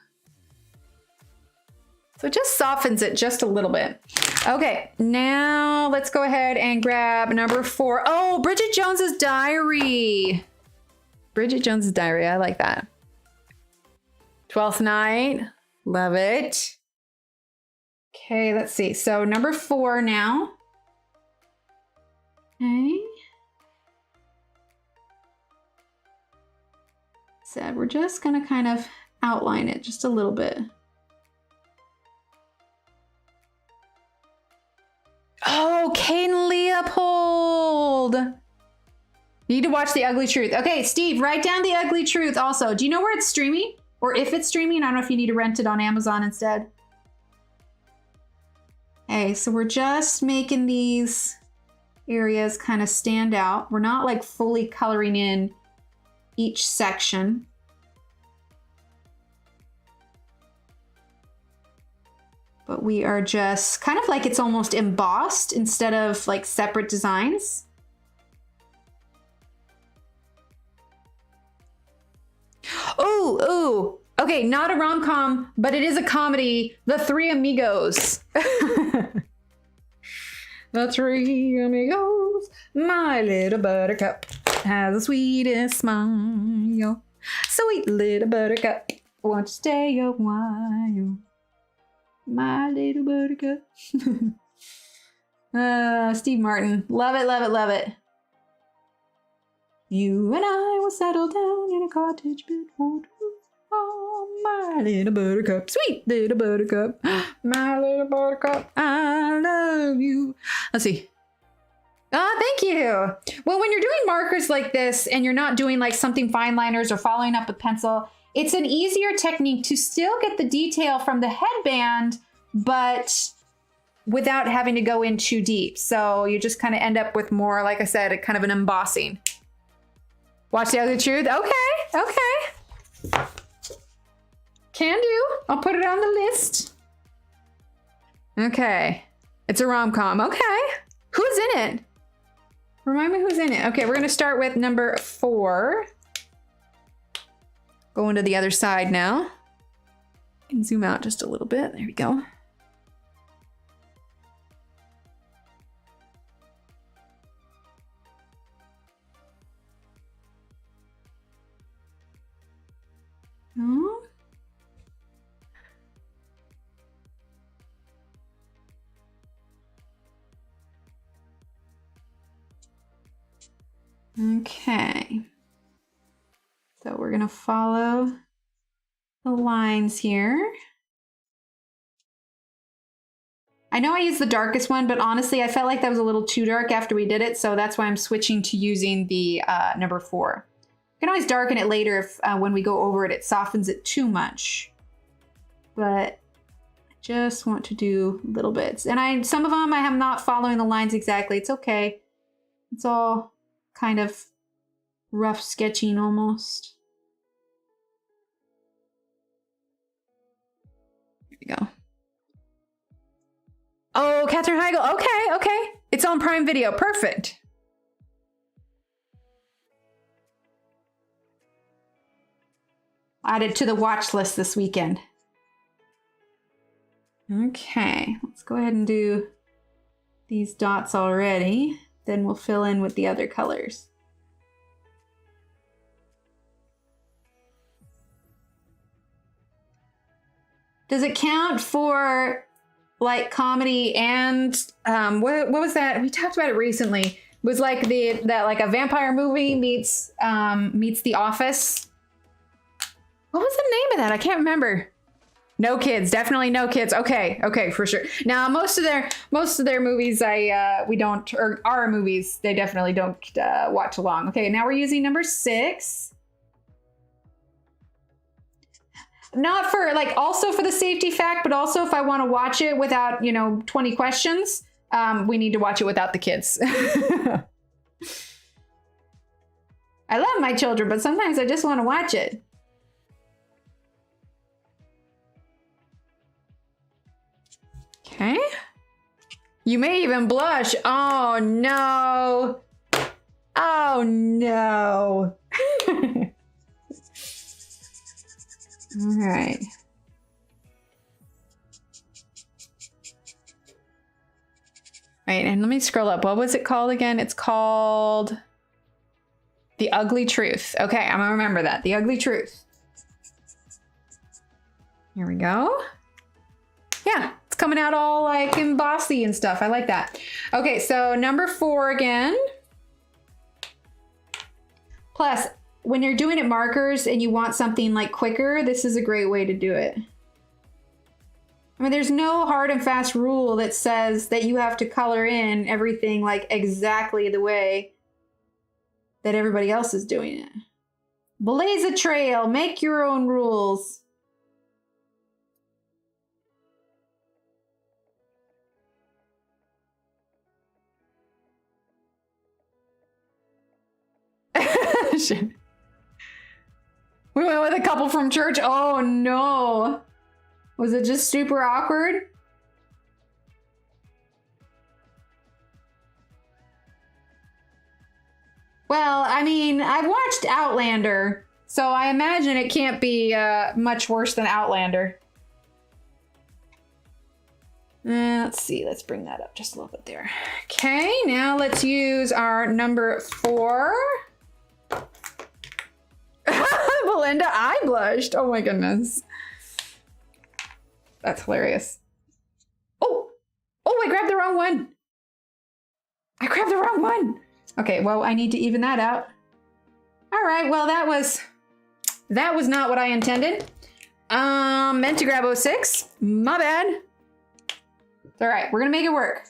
So it just softens it just a little bit. Okay, now let's go ahead and grab number 4. Oh, Bridget Jones's Diary. Bridget Jones's Diary, I like that. 12th Night, love it. Okay, let's see. So number 4 now. Okay. So we're just gonna kind of outline it just a little bit. Oh, Cain Leopold. You need to watch The Ugly Truth. Okay, Steve, write down The Ugly Truth also. Do you know where it's streaming? Or if it's streaming? I don't know if you need to rent it on Amazon instead. Okay, so we're just making these areas kind of stand out. We're not like fully coloring in each section. But we are just kind of like it's almost embossed instead of like separate designs. Oh, okay, not a rom-com, but it is a comedy. The Three Amigos. The Three Amigos, my little buttercup has the sweetest smile. Sweet little buttercup, won't you stay a while? My little buttercup. Steve Martin. Love it, love it, love it. You and I will settle down in a cottage built for two. Oh, my little buttercup. Sweet little buttercup. My little buttercup. I love you. Let's see. Thank you. Well, when you're doing markers like this and you're not doing like something fine liners or following up with pencil, it's an easier technique to still get the detail from the headband, but without having to go in too deep. So you just kind of end up with more, like I said, a kind of an embossing. Watch the Ugly Truth. Okay, okay. Can do. I'll put it on the list. Okay. It's a rom-com. Okay. Who's in it? Remind me who's in it. Okay, we're going to start with number 4. Going to the other side now. And zoom out just a little bit. There we go. Oh. Okay. So we're going to follow the lines here. I know I used the darkest one, but honestly, I felt like that was a little too dark after we did it. So that's why I'm switching to using the number 4. You can always darken it later if when we go over it, it softens it too much. But I just want to do little bits. And some of them I am not following the lines exactly. It's okay. It's all kind of rough sketching almost. There we go. Oh, Katherine Heigl. Okay, okay. It's on Prime Video. Perfect. Added to the watch list this weekend. Okay, let's go ahead and do these dots already. Then we'll fill in with the other colors. Does it count for like comedy and what was that? We talked about it recently. It was like that like a vampire movie meets The Office. What was the name of that? I can't remember. No Kids, definitely No Kids. Okay, okay, for sure. Now most of their movies we don't, or our movies, they definitely don't watch along. Okay, now we're using number 6. Not for like, also for the safety fact, but also if I want to watch it without, 20 questions, we need to watch it without the kids. I love my children, but sometimes I just want to watch it. Okay. You may even blush. Oh no. Oh no. All right. Right, and let me scroll up. What was it called again? It's called The Ugly Truth. Okay, I'm gonna remember that. The Ugly Truth. Here we go. Yeah, it's coming out all like embossy and stuff. I like that. Okay, so number 4 again. Plus, when you're doing it markers and you want something like quicker, this is a great way to do it. I mean, there's no hard and fast rule that says that you have to color in everything like exactly the way that everybody else is doing it. Blaze a trail, make your own rules. Shit. We went with a couple from church. Oh no. Was it just super awkward? Well, I mean, I've watched Outlander, so I imagine it can't be much worse than Outlander. Let's see, let's bring that up just a little bit there. Okay, now let's use our number 4. Belinda, I blushed. Oh my goodness. That's hilarious. Oh, I grabbed the wrong one. I grabbed the wrong one. Okay, well, I need to even that out. All right, well, that was not what I intended. Meant to grab 06. My bad. All right, we're gonna make it work.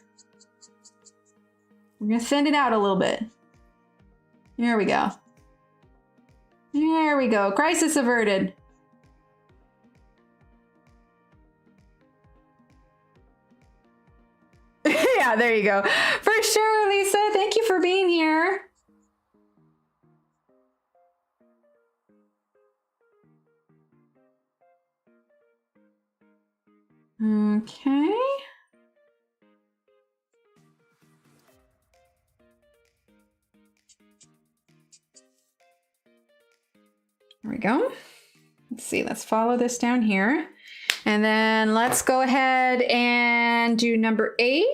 We're gonna send it out a little bit. There we go. There we go. Crisis averted. Yeah, there you go. For sure, Lisa. Thank you for being here. Okay. There we go. Let's see, let's follow this down here. And then let's go ahead and do number 8.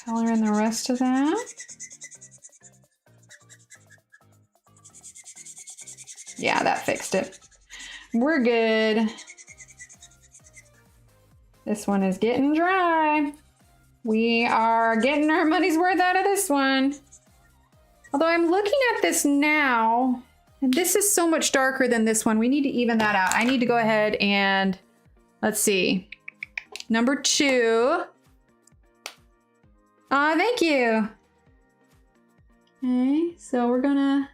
Color in the rest of that. Yeah, that fixed it. We're good. This one is getting dry. We are getting our money's worth out of this one. Although I'm looking at this now, and this is so much darker than this one. We need to even that out. I need to go ahead and, let's see, number 2. Aw, thank you. Okay, so we're gonna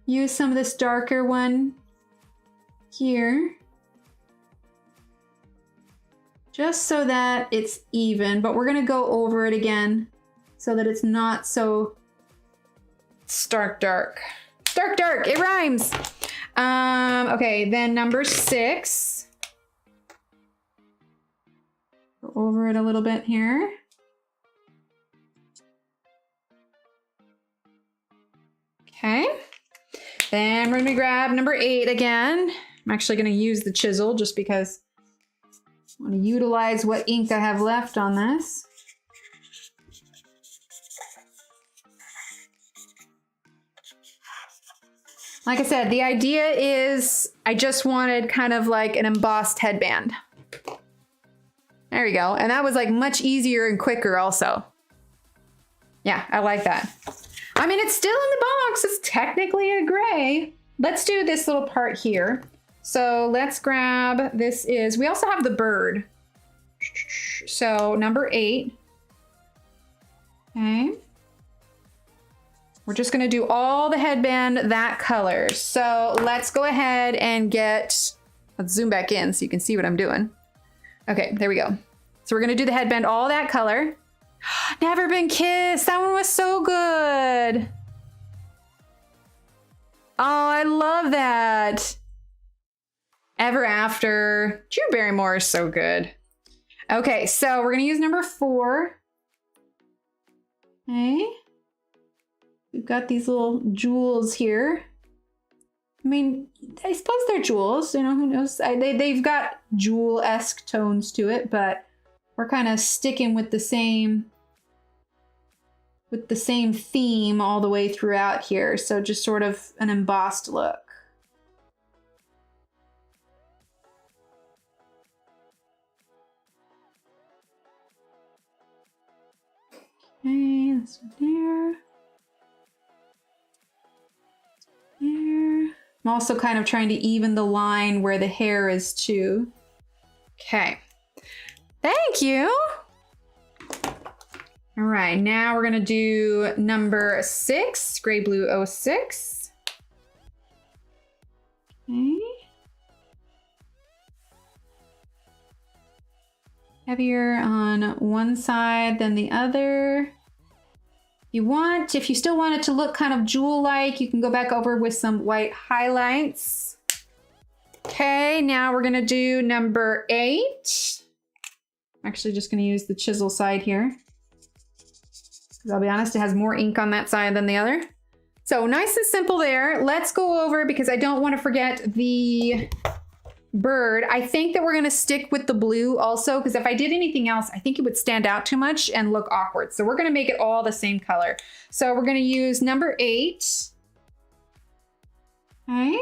use some of this darker one here. Just so that it's even, but we're gonna go over it again so that it's not so stark dark. Stark dark, it rhymes. Okay, then number 6. Go over it a little bit here. Okay. Then we're gonna grab number 8 again. I'm actually gonna use the chisel just because I want to utilize what ink I have left on this. Like I said, the idea is I just wanted kind of like an embossed headband. There we go. And that was like much easier and quicker also. Yeah, I like that. I mean, it's still in the box. It's technically a gray. Let's do this little part here. So let's grab, this is, we also have the bird. So number 8. Okay. We're just gonna do all the headband that color. So let's go ahead and let's zoom back in so you can see what I'm doing. Okay, there we go. So we're gonna do the headband all that color. Never Been Kissed, that one was so good. Oh, I love that. Ever After. Drew Barrymore is so good. Okay, so we're gonna use number 4. Okay. We've got these little jewels here. I mean, I suppose they're jewels, you know, who knows? They've got jewel-esque tones to it, but we're kind of sticking with the same theme all the way throughout here. So just sort of an embossed look. Okay, this one there. There. I'm also kind of trying to even the line where the hair is too. Okay. Thank you. All right, now we're gonna do number 6, Gray Blue 06. Okay. Heavier on one side than the other. If you still want it to look kind of jewel-like, you can go back over with some white highlights. Okay, now we're gonna do number 8. I'm actually just gonna use the chisel side here. Because I'll be honest, it has more ink on that side than the other. So nice and simple there. Let's go over, because I don't want to forget the bird. I think that we're gonna stick with the blue also, because if I did anything else, I think it would stand out too much and look awkward. So we're gonna make it all the same color. So we're gonna use number 8. Okay.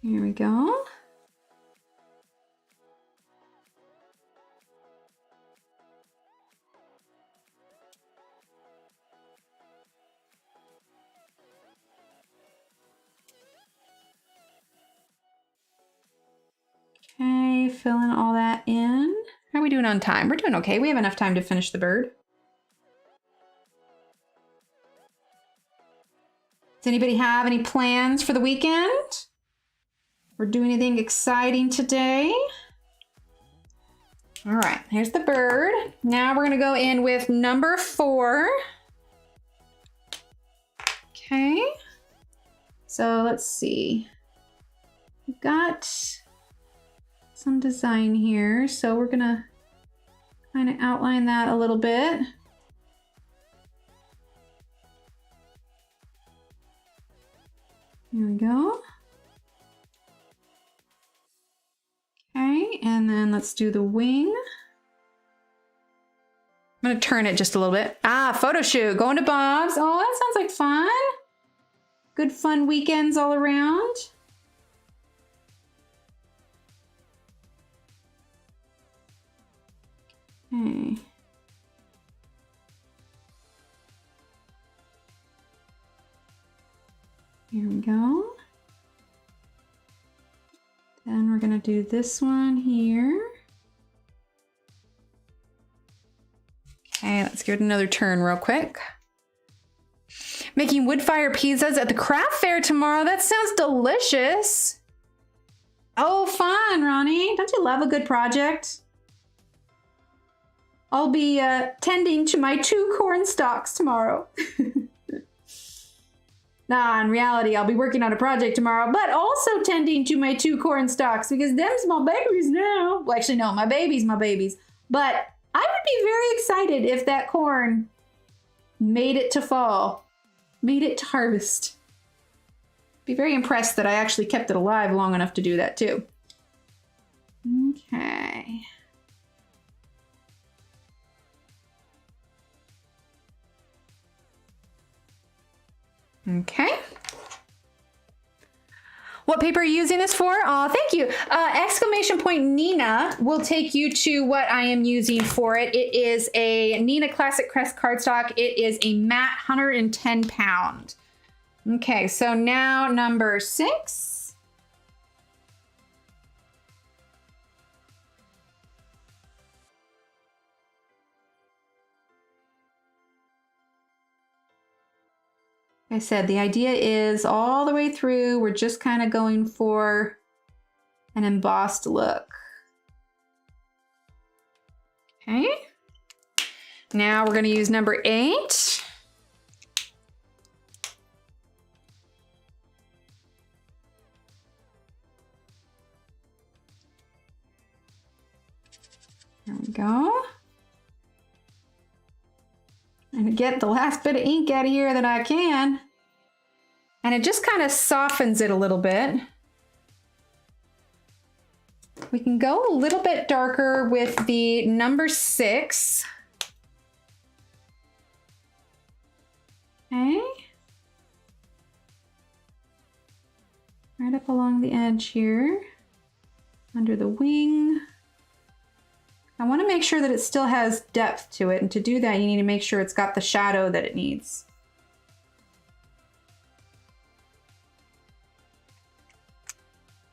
Here we go. filling all that in. How are we doing on time? We're doing okay. We have enough time to finish the bird. Does anybody have any plans for the weekend? Or do anything exciting today? All right, here's the bird. Now we're gonna go in with number 4. Okay, so let's see. We've got some design here, so we're gonna kind of outline that a little bit. Here we go. Okay, and then let's do the wing. I'm gonna turn it just a little bit. Ah, photo shoot, going to Bob's. Oh, that sounds like fun. Good fun weekends all around. Okay. Here we go. Then we're gonna do this one here. Okay, let's give it another turn real quick. Making wood fire pizzas at the craft fair tomorrow. That sounds delicious. Oh, fun, Ronnie. Don't you love a good project? I'll be tending to my 2 corn stalks tomorrow. Nah, in reality, I'll be working on a project tomorrow, but also tending to my 2 corn stalks because them's my babies now. Well, actually, no, my babies. But I would be very excited if that corn made it to fall, made it to harvest. Be very impressed that I actually kept it alive long enough to do that too. Okay. Okay. What paper are you using this for? Oh, thank you. Exclamation point Nina will take you to what I am using for it. It is a Nina Classic Crest cardstock. It is a matte 110 pound. Okay, so now number 6. Like I said, the idea is all the way through, we're just kind of going for an embossed look. Okay. Now we're going to use number 8. There we go. And get the last bit of ink out of here that I can. And it just kind of softens it a little bit. We can go a little bit darker with the number 6. Okay. Right up along the edge here, under the wing. I want to make sure that it still has depth to it, and to do that you need to make sure it's got the shadow that it needs.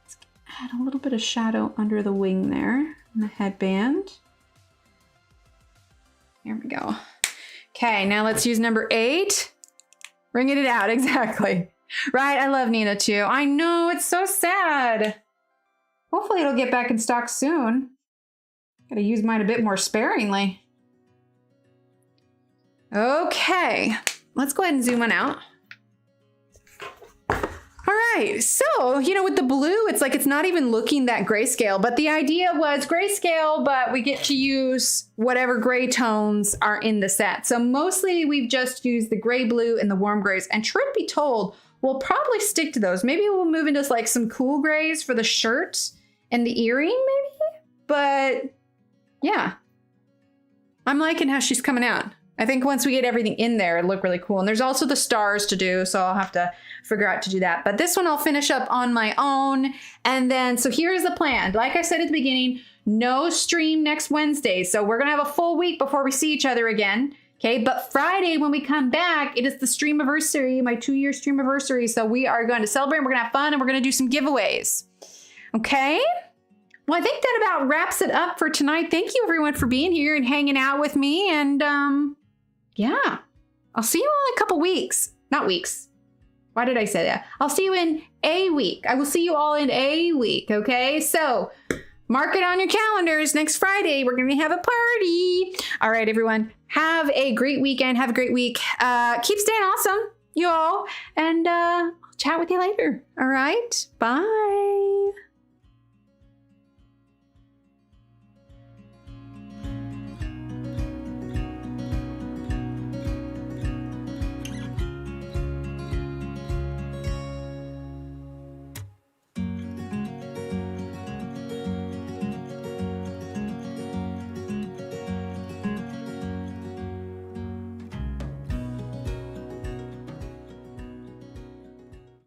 Let's add a little bit of shadow under the wing there, and the headband. Here we go. Okay, now let's use number 8. Bringing it out, exactly. Right, I love Nina too. I know, it's so sad. Hopefully it'll get back in stock soon. Gotta use mine a bit more sparingly. Okay, let's go ahead and zoom on out. All right, so, you know, with the blue, it's like it's not even looking that grayscale, but the idea was grayscale, but we get to use whatever gray tones are in the set. So mostly we've just used the gray, blue, and the warm grays, and truth be told, we'll probably stick to those. Maybe we'll move into like some cool grays for the shirt and the earring, maybe, but yeah, I'm liking how she's coming out. I think once we get everything in there, it'll look really cool. And there's also the stars to do, so I'll have to figure out to do that. But this one I'll finish up on my own. And then, so here's the plan. Like I said at the beginning, no stream next Wednesday. So we're gonna have a full week before we see each other again. Okay, but Friday when we come back, it is the streamiversary, my 2-year streamiversary. So we are going to celebrate, we're gonna have fun, and we're gonna do some giveaways. Okay? Well, I think that about wraps it up for tonight. Thank you everyone for being here and hanging out with me. And yeah, I'll see you all in a couple weeks. Not weeks. Why did I say that? I'll see you in a week. I will see you all in a week. Okay. So mark it on your calendars. Next Friday, we're going to have a party. All right, everyone. Have a great weekend. Have a great week. Keep staying awesome, you all. And I'll chat with you later. All right. Bye.